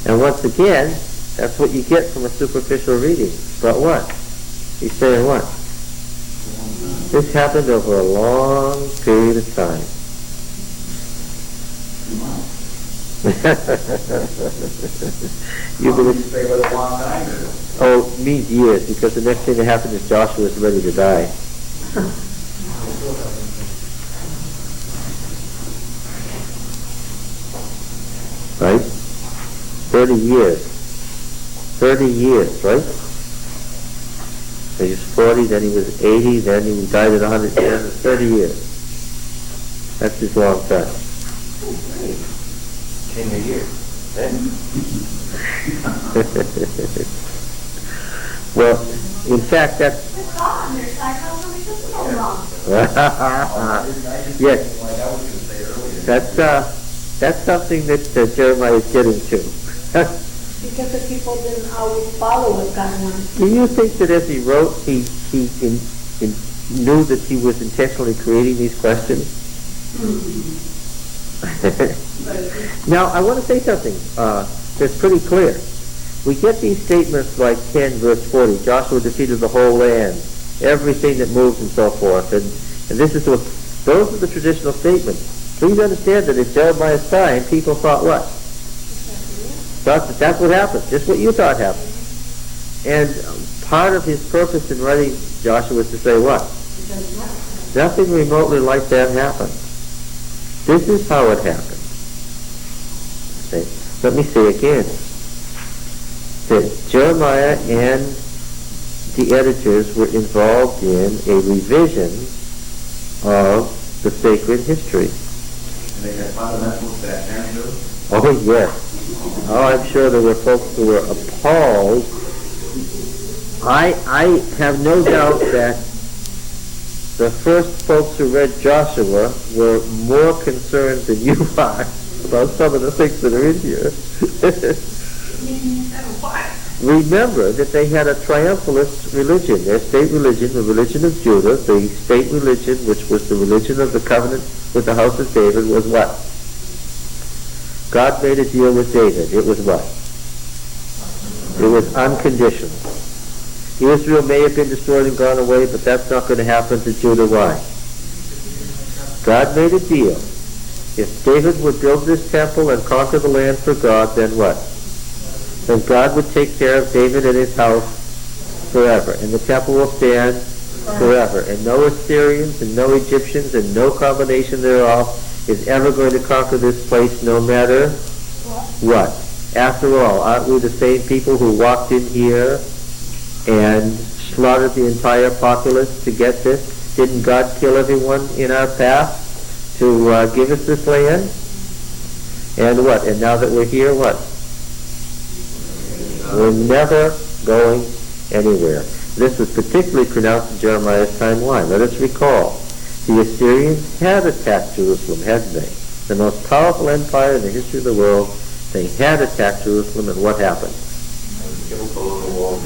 And once again, that's what you get from a superficial reading. But what? He's saying what? This happened over a long period of time. You believe say what a long time is? Oh, it means years, because the next thing that happened is Joshua is ready to die. Right? 30 years. 30 years, right? So he was 40, then he was 80, then he died at 110, 30 years. That's his long time. 10 a year. Well, in fact, that's... Yes. That's something that Jeremiah is getting to. Because the people didn't always follow what God wanted. Do you think that as he wrote, he knew that he was intentionally creating these questions? Now, I want to say something that's pretty clear. We get these statements like 10 verse 40, Joshua defeated the whole land, everything that moves and so forth, and this is what, those are the traditional statements. Please understand that in Jeremiah's time, people thought what? Thought that that's what happened, just what you thought happened. And part of his purpose in writing Joshua was to say what? Nothing remotely like that happened. This is how it happened. Okay. Let me say again that Jeremiah and the editors were involved in a revision of the sacred history. And they had fundamentals that and do? Oh yes. Oh, I'm sure there were folks who were appalled. I have no doubt that the first folks who read Joshua were more concerned than you are about some of the things that are in here. Remember that they had a triumphalist religion. Their state religion, the religion of Judah, the state religion, which was the religion of the covenant with the house of David, was what? God made a deal with David. It was what? It was unconditional. Israel may have been destroyed and gone away, but that's not going to happen to Judah. Why? God made a deal. If David would build this temple and conquer the land for God, then what? Then God would take care of David and his house forever. And the temple will stand forever. And no Assyrians and no Egyptians and no combination thereof is ever going to conquer this place, no matter what. After all, aren't we the same people who walked in here and slaughtered the entire populace to get this? Didn't God kill everyone in our path to give us this land? And what? And now that we're here, what? We're never going anywhere. This was particularly pronounced in Jeremiah's time. Why? Let us recall. The Assyrians had attacked Jerusalem, hadn't they? The most powerful empire in the history of the world. They had attacked Jerusalem, and what happened?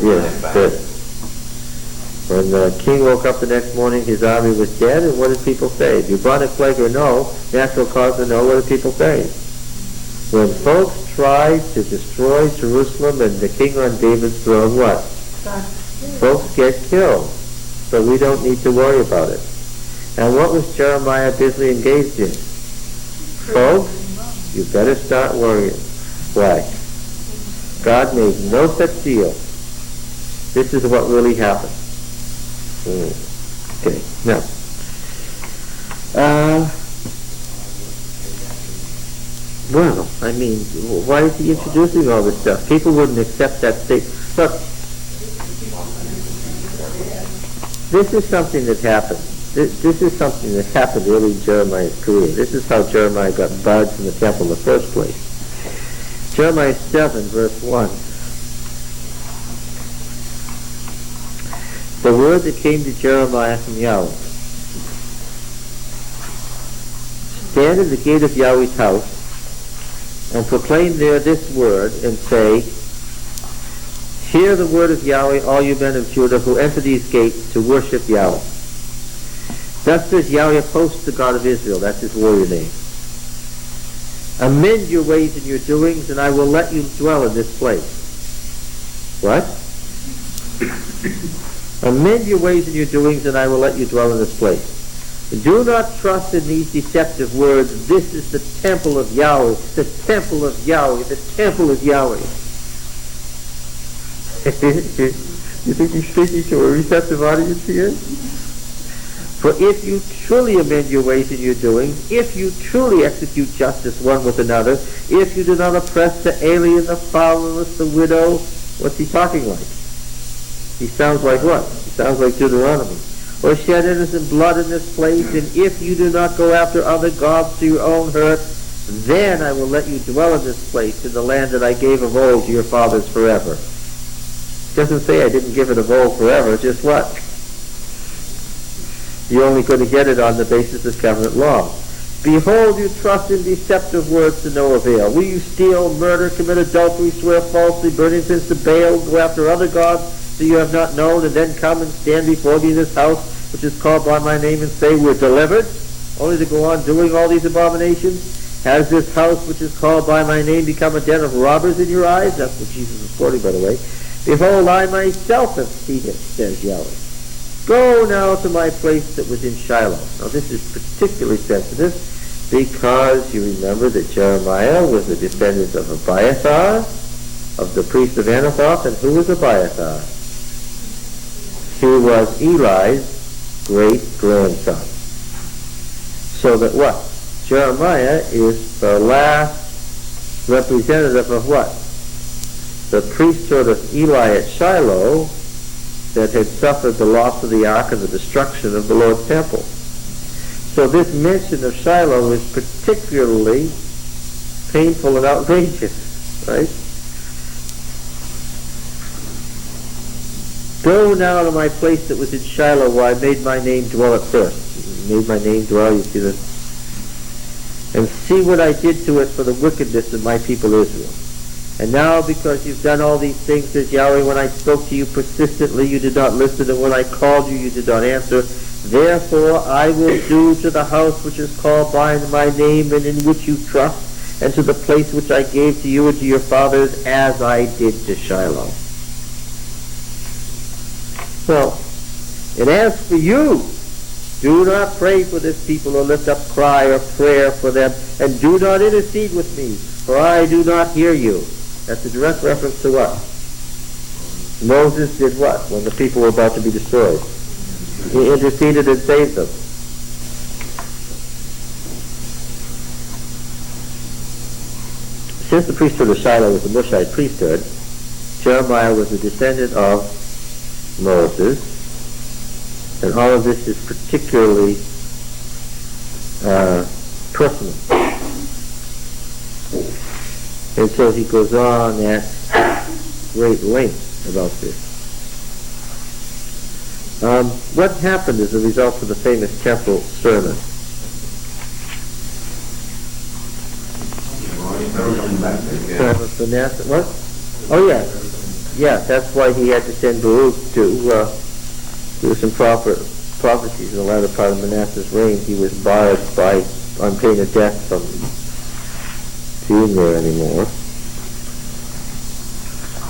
Yes, good. When the king woke up the next morning, his army was dead, and what did people say? Bubonic plague or no, natural cause or no, what did people say? When folks tried to destroy Jerusalem and the king on David's throne, what? Folks get killed. So we don't need to worry about it. And what was Jeremiah busily engaged in? Folks, you better start worrying. Why? God made no such deal. This is what really happened. Okay, now. Well, I mean, why is he introducing all this stuff? People wouldn't accept that statement. Look, this is something that happened. This is something that happened early in Jeremiah's career. This is how Jeremiah got barred from the temple in the first place. Jeremiah 7, verse 1. The word that came to Jeremiah from Yahweh. Stand at the gate of Yahweh's house and proclaim there this word and say, hear the word of Yahweh, all you men of Judah who enter these gates to worship Yahweh. Thus says Yahweh of hosts, the God of Israel. That's his warrior name. Amend your ways and your doings, and I will let you dwell in this place. What? Amend your ways and your doings, and I will let you dwell in this place. Do not trust in these deceptive words. This is the temple of Yahweh. The temple of Yahweh. The temple of Yahweh. You think he's speaking to a receptive audience here? For if you truly amend your ways and your doings, if you truly execute justice one with another, if you do not oppress the alien, the fatherless, the widow, what's he talking like? He sounds like what? He sounds like Deuteronomy. Or shed innocent blood in this place, and if you do not go after other gods to your own hurt, then I will let you dwell in this place, in the land that I gave of old to your fathers forever. It doesn't say I didn't give it of old forever, just what? You're only going to get it on the basis of covenant law. Behold, you trust in deceptive words to no avail. Will you steal, murder, commit adultery, swear falsely, burn incense to Baal, go after other gods that you have not known, and then come and stand before me in this house, which is called by my name, and say, we're delivered, only to go on doing all these abominations? Has this house, which is called by my name, become a den of robbers in your eyes? That's what Jesus is quoting, by the way. Behold, I myself have seen it, says Yahweh. Go now to my place that was in Shiloh. Now this is particularly sensitive because you remember that Jeremiah was a descendant of Abiathar, of the priest of Anathoth, and who was Abiathar? He was Eli's great-grandson. So that what? Jeremiah is the last representative of what? The priesthood of Eli at Shiloh that had suffered the loss of the ark and the destruction of the Lord's temple. So this mention of Shiloh is particularly painful and outrageous. Right? Go now to my place that was in Shiloh, where I made my name dwell at first. Made my name dwell, you see this? And see what I did to it for the wickedness of my people Israel. And now because you've done all these things, says Yahweh, when I spoke to you persistently, you did not listen, and when I called you, you did not answer. Therefore I will do to the house which is called by my name, and in which you trust, and to the place which I gave to you and to your fathers, as I did to Shiloh. So, and as for you, do not pray for this people or lift up cry or prayer for them, and do not intercede with me, for I do not hear you. That's a direct reference to what? Moses did what when the people were about to be destroyed? He interceded and saved them. Since the priesthood of Shiloh was the Mushite priesthood, Jeremiah was a descendant of Moses, and all of this is particularly personal. And so he goes on at great length about this. What happened as a result of the famous temple sermon? What? Oh yeah. Yeah, that's why he had to send Baruch to do some prophecies in the latter part of Manasseh's reign. He was barred on pain of death from being there anymore.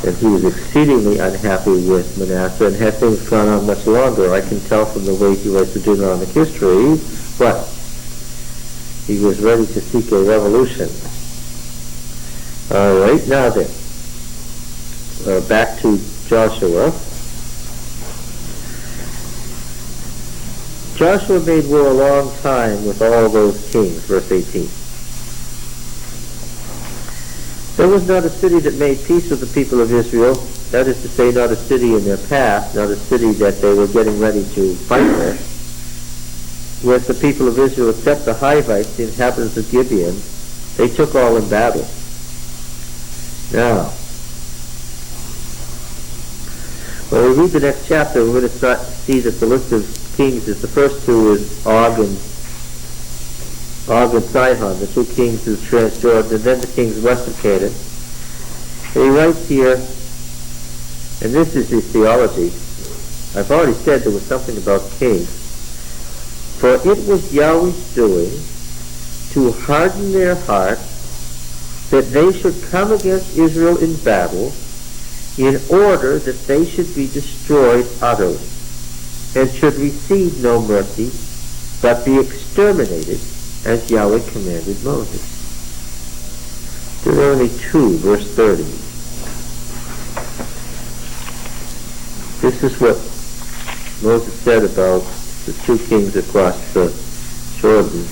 And he was exceedingly unhappy with Manasseh, and had things gone on much longer, I can tell from the way he writes the Deuteronomic History, what? He was ready to seek a revolution. All right, now then, back to Joshua. Joshua made war a long time with all those kings, verse 18. There was not a city that made peace with the people of Israel, that is to say, not a city in their path, not a city that they were getting ready to fight with the people of Israel, except the Hivites, the inhabitants of Gibeon. They took all in battle. Now, when we read the next chapter, we're going to see that the list of kings is the first two is Og and Sihon, the two kings who trans-Jordan, and then the kings west of Canaan. And he writes here, and this is his theology. I've already said there was something about kings. For it was Yahweh's doing to harden their hearts, that they should come against Israel in battle, in order that they should be destroyed utterly, and should receive no mercy, but be exterminated, as Yahweh commanded Moses. Deuteronomy 2, verse 30. This is what Moses said about the two kings across the Jordan.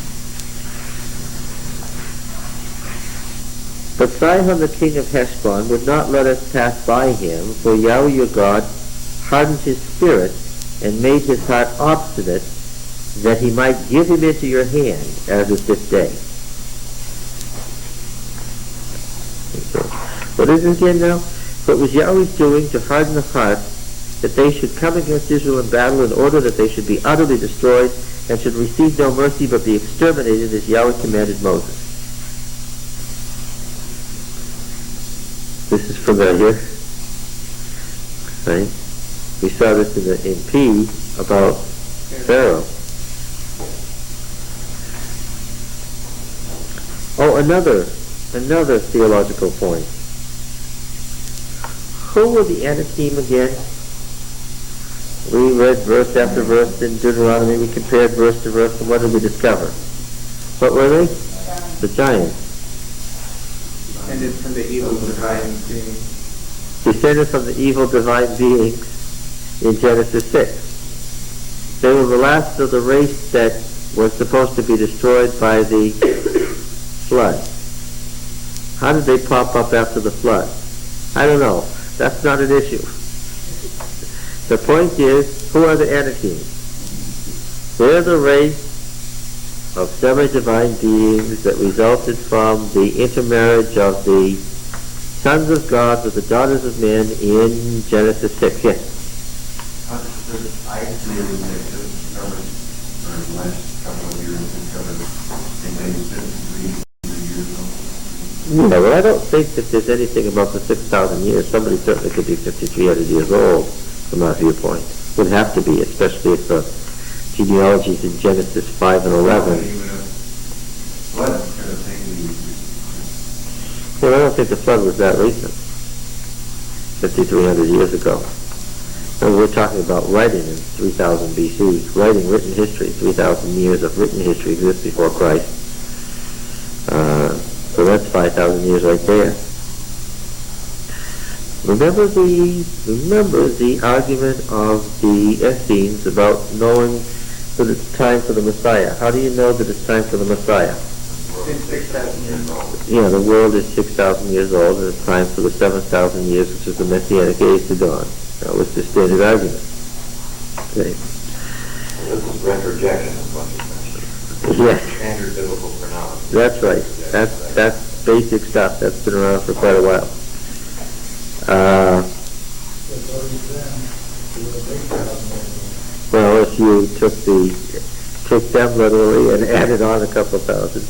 But Sihon the king of Heshbon would not let us pass by him, for Yahweh your God hardened his spirit and made his heart obstinate, that he might give him into your hand, as is this day. What is it again now? For it was Yahweh's doing to harden the heart, that they should come against Israel in battle, in order that they should be utterly destroyed, and should receive no mercy, but be exterminated, as Yahweh commanded Moses. This is familiar, right? We saw this in P about Pharaoh. Oh, another theological point. Who were the Anakim again? We read verse after verse in Deuteronomy. We compared verse to verse, and what did we discover? What were they? The giants. Descended from the evil divine beings. Descended from the evil divine beings in Genesis 6. They were the last of the race that was supposed to be destroyed by the flood. How did they pop up after the flood? I don't know. That's not an issue. The point is, who are the Anakim? They're the race of semi-divine beings that resulted from the intermarriage of the Sons of God were the daughters of men in Genesis 6. Yes. I estimated that just covered, or in the last couple of years, and covered maybe 53 years old. Yeah, well, I don't think that there's anything about the 6,000 years. Somebody certainly could be 5,300 years old, from our viewpoint. Would have to be, especially if the genealogies in Genesis 5 and 11. Well, I don't think the flood was that recent. 5,300 years ago. And we're talking about writing in 3000 BC. Written history. 3,000 years of written history exists before Christ. So that's 5,000 years right there. Remember the argument of the Essenes about knowing that it's time for the Messiah. How do you know that it's time for the Messiah? It's 6,000 years old. Yeah, the world is 6,000 years old, and it's time for the 7,000 years, which is the Messianic age, to dawn. That was the standard argument. Okay. This is retrojection, is what you mentioned. Yes. Standard biblical chronology. That's right. That's basic stuff. That's been around for quite a while. Well, if you took them literally and added on a couple thousand.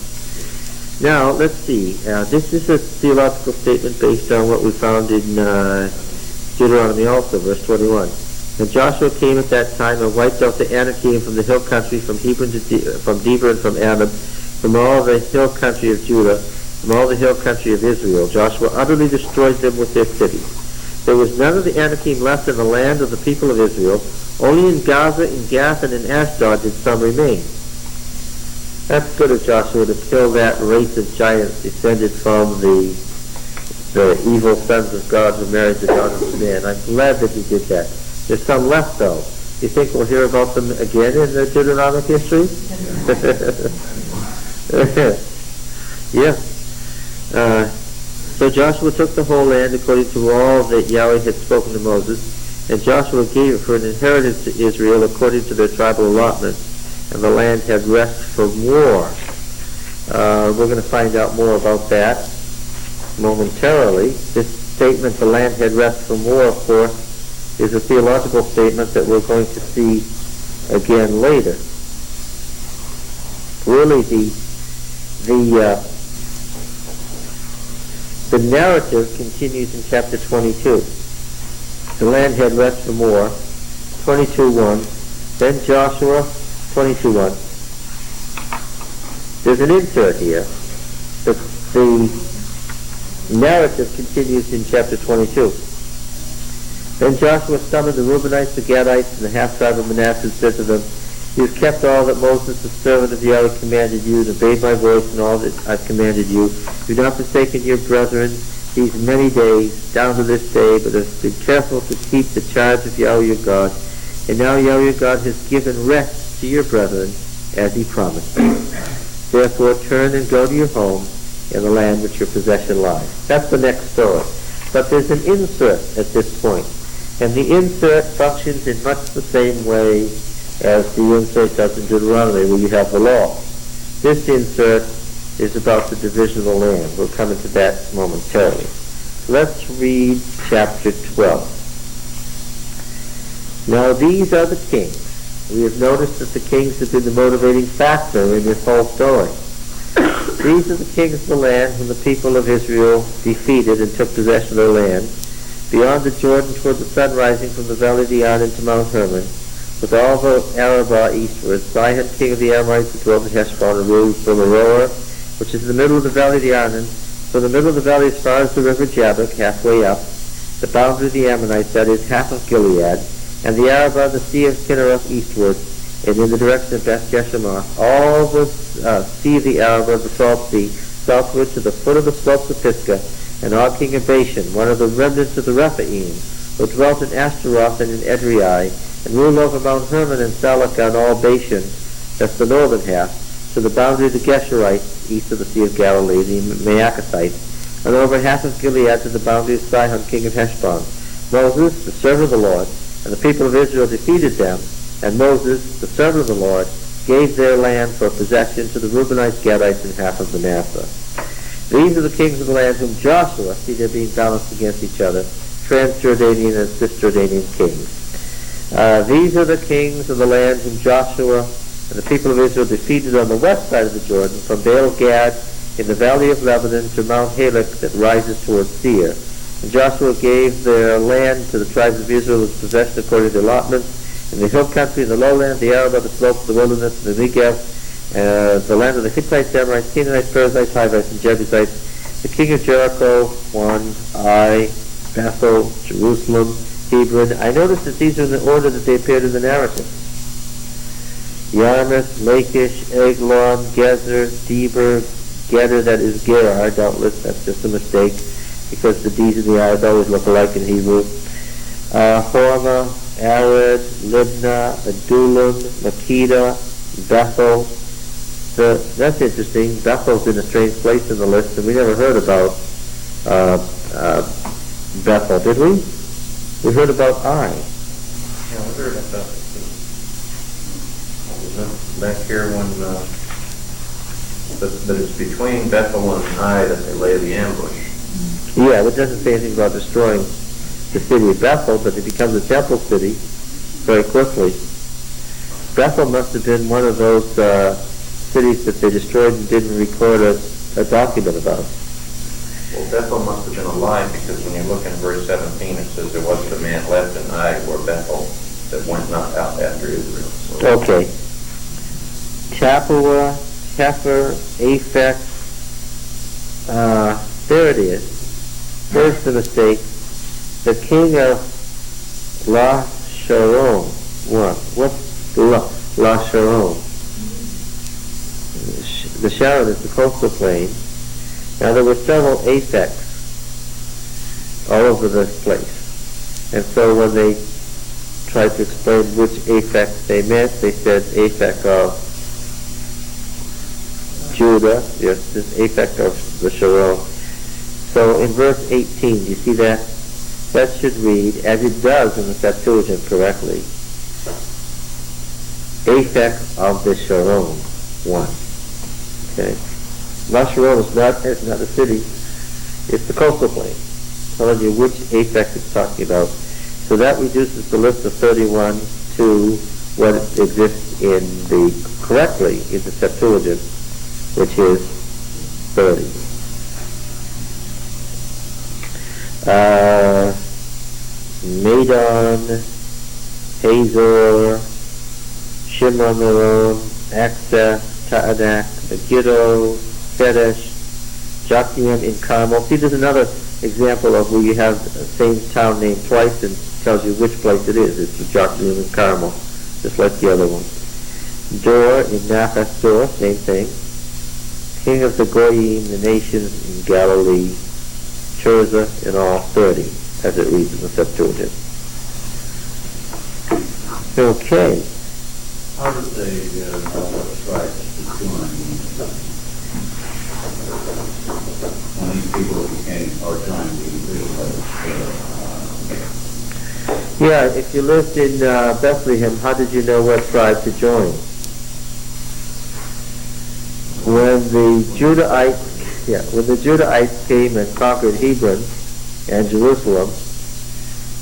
Now, let's see. This is a theological statement based on what we found in Deuteronomy also, verse 21. And Joshua came at that time and wiped out the Anakim from the hill country, from Deber and from Anab, from all the hill country of Judah, from all the hill country of Israel. Joshua utterly destroyed them with their cities. There was none of the Anakim left in the land of the people of Israel. Only in Gaza, in Gath, and in Ashdod did some remain. That's good of Joshua to kill that race of giants descended from the evil sons of God who married the daughters of man. I'm glad that he did that. There's some left, though. You think we'll hear about them again in the Deuteronomic history? Yeah. So Joshua took the whole land according to all that Yahweh had spoken to Moses, and Joshua gave it for an inheritance to Israel according to their tribal allotments, and the land had rest from war. We're going to find out more about that momentarily. This statement, the land had rest from war, of course, is a theological statement that we're going to see again later. Really, the narrative continues in chapter 22. The land had rest from war, 22:1. Then Joshua, 22:1. There's an insert here. The narrative continues in chapter 22. Then Joshua summoned the Reubenites, the Gadites, and the half-tribe of Manasseh, and said to them, You have kept all that Moses, the servant of Yahweh, commanded you, and obeyed my voice in all that I've commanded you. Do not forsaken your brethren these many days, down to this day, but have been careful to keep the charge of Yahweh your God. And now Yahweh your God has given rest to your brethren, as he promised you. Therefore turn and go to your home in the land which your possession lies. That's the next story. But there's an insert at this point. And the insert functions in much the same way as the insert does in Deuteronomy, where you have the law. This insert is about the division of the land. We'll come into that momentarily. Let's read chapter 12. Now these are the kings. We have noticed that the kings have been the motivating factor in this whole story. These are the kings of the land whom the people of Israel defeated and took possession of their land, beyond the Jordan toward the sun rising from the valley of the Arnon to Mount Hermon, with all the Arabah eastward, Sihon, king of the Amorites, who dwelt in Heshbon, and ruled from Aroer, which is in the middle of the valley of the Arnon, from the middle of the valley as far as the river Jabbok, halfway up, the boundary of the Ammonites, that is, half of Gilead, and the Arabah, the sea of Kinnereth eastward, and in the direction of Beth Jeshimoth, all the sea of the Arabah, the salt sea, southward to the foot of the slopes of Pisgah, and Og king of Bashan, one of the remnants of the Rephaim, who dwelt in Ashtaroth and in Edrei, and ruled over Mount Hermon and Salach on all Bashan, that's the northern half, to the boundary of the Geshurites, east of the Sea of Galilee, the Maacacites, and over half of Gilead to the boundary of Sihon, king of Heshbon. Moses, the servant of the Lord, and the people of Israel defeated them, and Moses, the servant of the Lord, gave their land for possession to the Reubenites, Gadites, and half of Manasseh. These are the kings of the land whom Joshua, see they're being balanced against each other, Transjordanian and Cisjordanian kings. These are the kings of the land whom Joshua and the people of Israel defeated on the west side of the Jordan, from Baal Gad in the valley of Lebanon to Mount Halak that rises towards Seir. And Joshua gave their land to the tribes of Israel as possession according to allotments, in the hill country, in the lowland, the Arab, the slopes, the wilderness, the Negev, the land of the Hittites, Amorites, Canaanites, Perizzites, Hivites, and Jebusites, the king of Jericho, 1, Ai, Bethel, Jerusalem, Hebron. I noticed that these are in the order that they appeared in the narrative. Yarmouth, Lachish, Eglon, Gezer, Deber, Geder, that is Gerar, doubtless, that's just a mistake, because the D's and the I's always look alike in Hebrew. Hormah, Arad, Libnah, Adullam, Makkedah, Bethel. That's interesting. Bethel's in a strange place in the list, and we never heard about Bethel, did we? We heard about Ai. Yeah, we heard about that. Back here when, but it's between Bethel and Ai that they lay the ambush. Yeah, it doesn't say anything about destroying the city of Bethel, but it becomes a temple city very quickly. Bethel must have been one of those cities that they destroyed and didn't record a document about. Well, Bethel must have been alive, because when you look in verse 17, it says there wasn't a man left in Ai or Bethel that went not out after Israel. So, Okay. Tapua, Hefer, Aphek. There it is. There's the mistake. The king of La Sharon. What's La Sharon? The Sharon is the coastal plain. Now there were several Apheks all over this place. And so when they tried to explain which Aphek they meant, they said Aphek of Judah, yes, this Aphek of the Sharon. So in verse 18, do you see that? That should read, as it does in the Septuagint correctly, Aphek of the Sharon, 1. Okay. La Sharon is not a city, it's the coastal plain. Telling you which Aphek it's talking about. So that reduces the list of 31 to what exists correctly in the Septuagint, which is 30. Madon, Hazor, Shimron, Akseh, Ta'anak, Megiddo, Kadesh, Jokneam in Carmel. See, there's another example of where you have the same town name twice and tells you which place it is. It's Jokneam in Carmel, just like the other one. Dor in Naphas Dor, same thing. King of the Goyim, the nations in Galilee. Tirzah in all 30, as it reads in the Septuagint. Okay. How did they try to join when these people are trying to Yeah, if you lived in Bethlehem, how did you know what tribe to join? When the Judahites came and conquered Hebron and Jerusalem,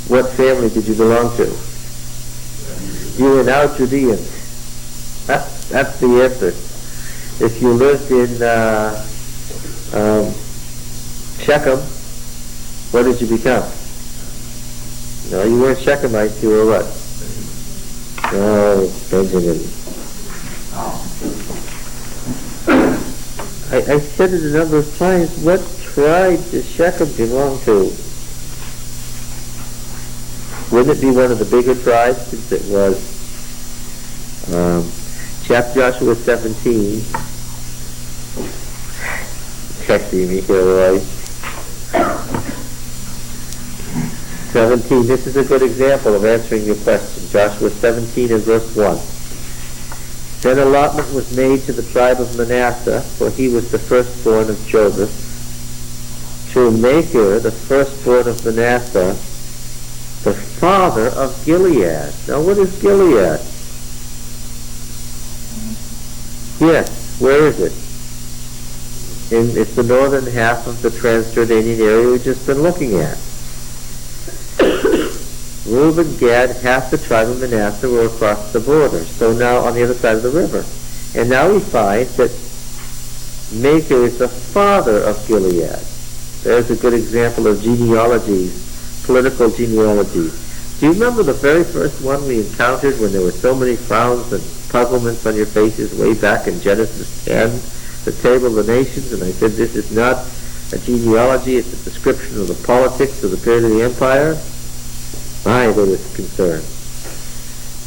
what family did you belong to? You were now Judeans. That's the answer. If you lived in Shechem, what did you become? No, you weren't Shechemites, you were what? Oh, Benjamin. I said it a number of times, what tribe does Shechem belong to? Wouldn't it be one of the bigger tribes, since it was Joshua 17. Texting me here, right? 17, this is a good example of answering your question. Joshua 17 and verse 1. Then allotment was made to the tribe of Manasseh, for he was the firstborn of Joseph. To Machir, the firstborn of Manasseh, the father of Gilead. Now what is Gilead? Yes, where is it? It's the northern half of the Transjordanian area we've just been looking at. Reuben, Gad, half the tribe of Manasseh were across the border, so now on the other side of the river. And now we find that Machir is the father of Gilead. There's a good example of genealogies, political genealogies. Do you remember the very first one we encountered when there were so many frowns and puzzlements on your faces way back in Genesis 10, the table of the nations? And I said, this is not a genealogy, it's a description of the politics of the period of the empire. My, they were concerned.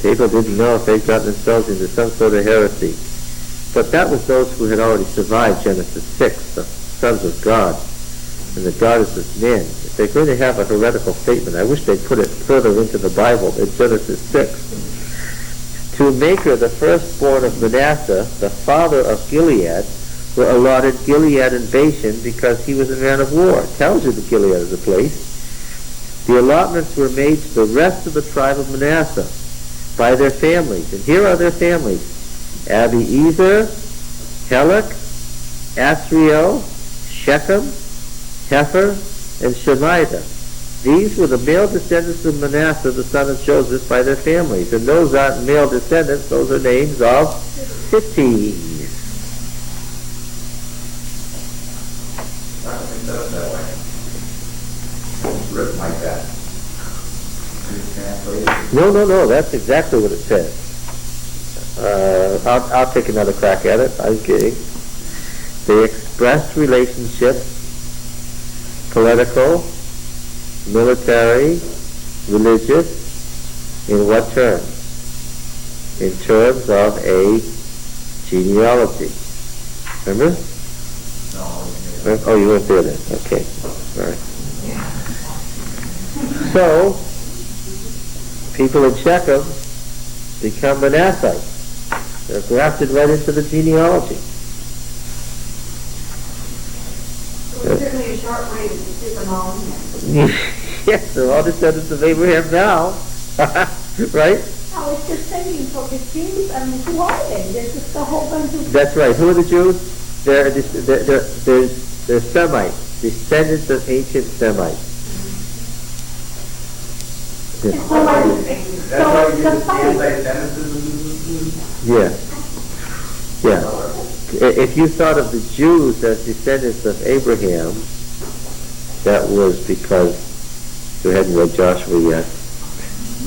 People didn't know if they'd gotten themselves into some sort of heresy. But that was those who had already survived Genesis 6, the sons of God, and the daughters of men. If they're going to have a heretical statement, I wish they'd put it further into the Bible in Genesis 6. To Machir, the firstborn of Manasseh, the father of Gilead, were allotted Gilead and Bashan because he was a man of war. It tells you that Gilead is a place. The allotments were made to the rest of the tribe of Manasseh by their families. And here are their families: Abiezer, Helek, Asriel, Shechem, Hefer, and Shemida. These were the male descendants of Manasseh, the son of Joseph, by their families. And those aren't male descendants, those are names of cities. I don't think that's that way. It's written like that. No, that's exactly what it says. I'll take another crack at it. I'm kidding. They express relationships, political, military, religious, in what terms? In terms of a genealogy. Remember? No. Oh, you weren't there then. Okay. All right. So, people in Shechem become Manassites. They're grafted right into the genealogy. So it's certainly a short way to stick them all in there. Yes, they're all descendants of Abraham now. Right? I was just thinking, so the Jews, I mean, who are they? They're just a whole bunch of... That's right. Who are the Jews? They're Semites, descendants of ancient Semites. Yeah. It's not like... That's why you use Semites. anti-Semitism. Yeah. Yeah. If you thought of the Jews as descendants of Abraham, that was because you hadn't read Joshua yet.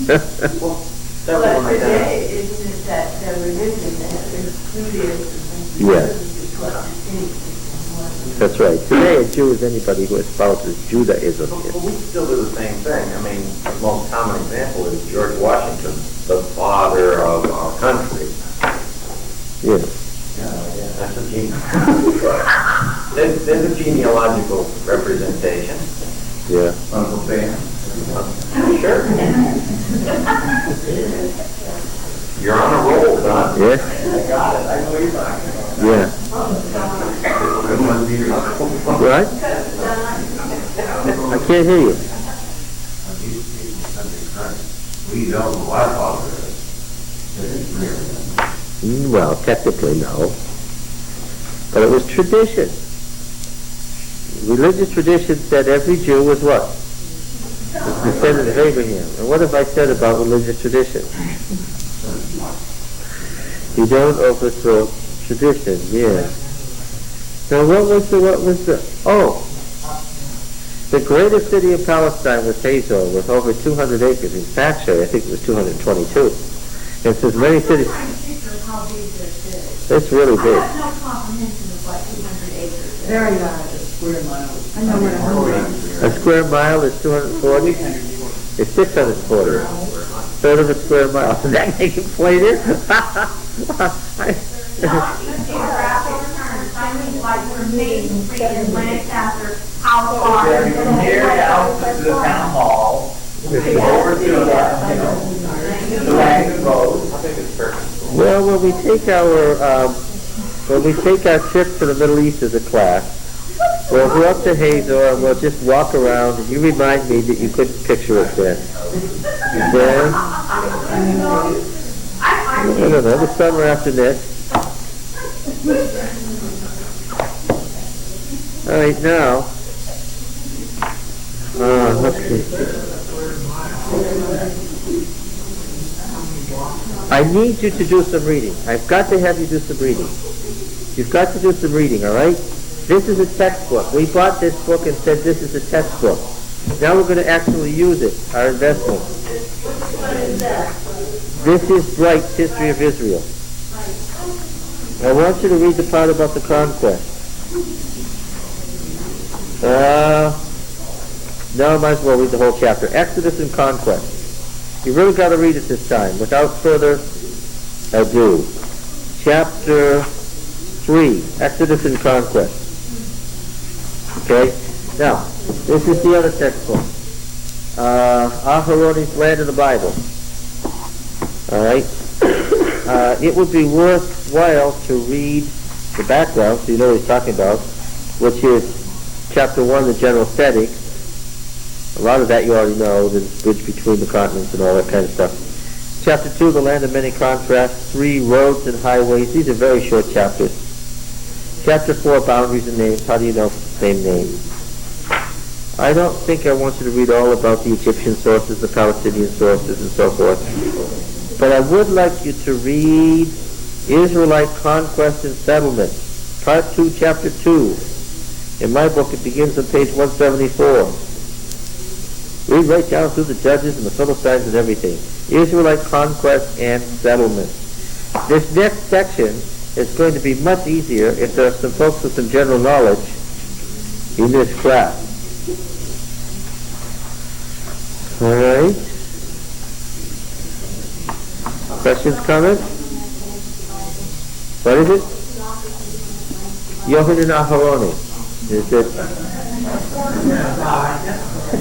But today, isn't it that the religion that is Judaism? Yes. That's right. Today, a Jew is anybody who espouses Judaism. But we still do the same thing. I mean, the most common example is George Washington, the father of our country. Yeah. That's a there's a genealogical representation. Yeah. Uncle Sam. Sure. You're on a roll, Don. Yes? I got it. I know you're talking about. Yeah. Right? I can't hear you. We know who our father is. It is really. Well, technically, no. But it was tradition. Religious tradition said every Jew was what? The descendant of Abraham. And what have I said about religious tradition? You don't overthrow tradition, yeah. Now what was the, the greatest city in Palestine was Hazor with over 200 acres. In fact, I think it was 222. And since many cities... How big this is. It's really I big. have no comprehension of what 200 acres is. Very large, a square mile. I know what 100 A square mile is 240? It's 640. Third of a square mile. Does that make it plainer? I mean, like from Main Street in Lancaster, how far? Yeah, from here down to the town hall, over to the Langdon Road. I think it's perfect. Well, when we take our trip to the Middle East as a class, we'll go up to Hazor and we'll just walk around, and you remind me that you couldn't picture it then. Then, I don't know, the summer after next. All right, now, let's see. I need you to do some reading. I've got to have you do some reading. You've got to do some reading, all right? This is a textbook. We bought this book and said this is a textbook. Now we're going to actually use it, our investment. What is that? This is Bright's History of Israel. I want you to read the part about the conquest. No, I might as well read the whole chapter. Exodus and Conquest. You really got to read it this time. Without further ado. Chapter 3, Exodus and Conquest. Okay? Now, this is the other textbook. Aharoni's Land in the Bible. Alright? It would be worthwhile to read the background so you know what he's talking about, which is chapter 1, the general setting. A lot of that you already know, the bridge between the continents and all that kind of stuff. Chapter 2, the land of many contrasts. 3, roads and highways. These are very short chapters. Chapter 4, boundaries and names. How do you know same name? I don't think I want you to read all about the Egyptian sources, the Palestinian sources, and so forth. But I would like you to read Israelite Conquest and Settlement, Part 2, Chapter 2. In my book, it begins on page 174. Read right down through the Judges and the Philistines and everything. Israelite Conquest and Settlement. This next section is going to be much easier if there are some folks with some general knowledge in this class. Alright. Questions, comments? What is it? Yohanan Aharoni. Is it?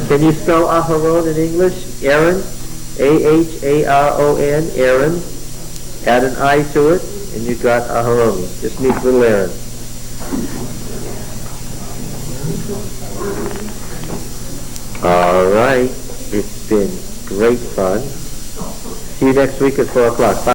Can you spell Aharon in English? Aaron. Aharon. Aaron. Add an I to it, and you got Aharoni. Just means little Aaron. All right. It's been great fun. See you next week at 4 o'clock. Bye.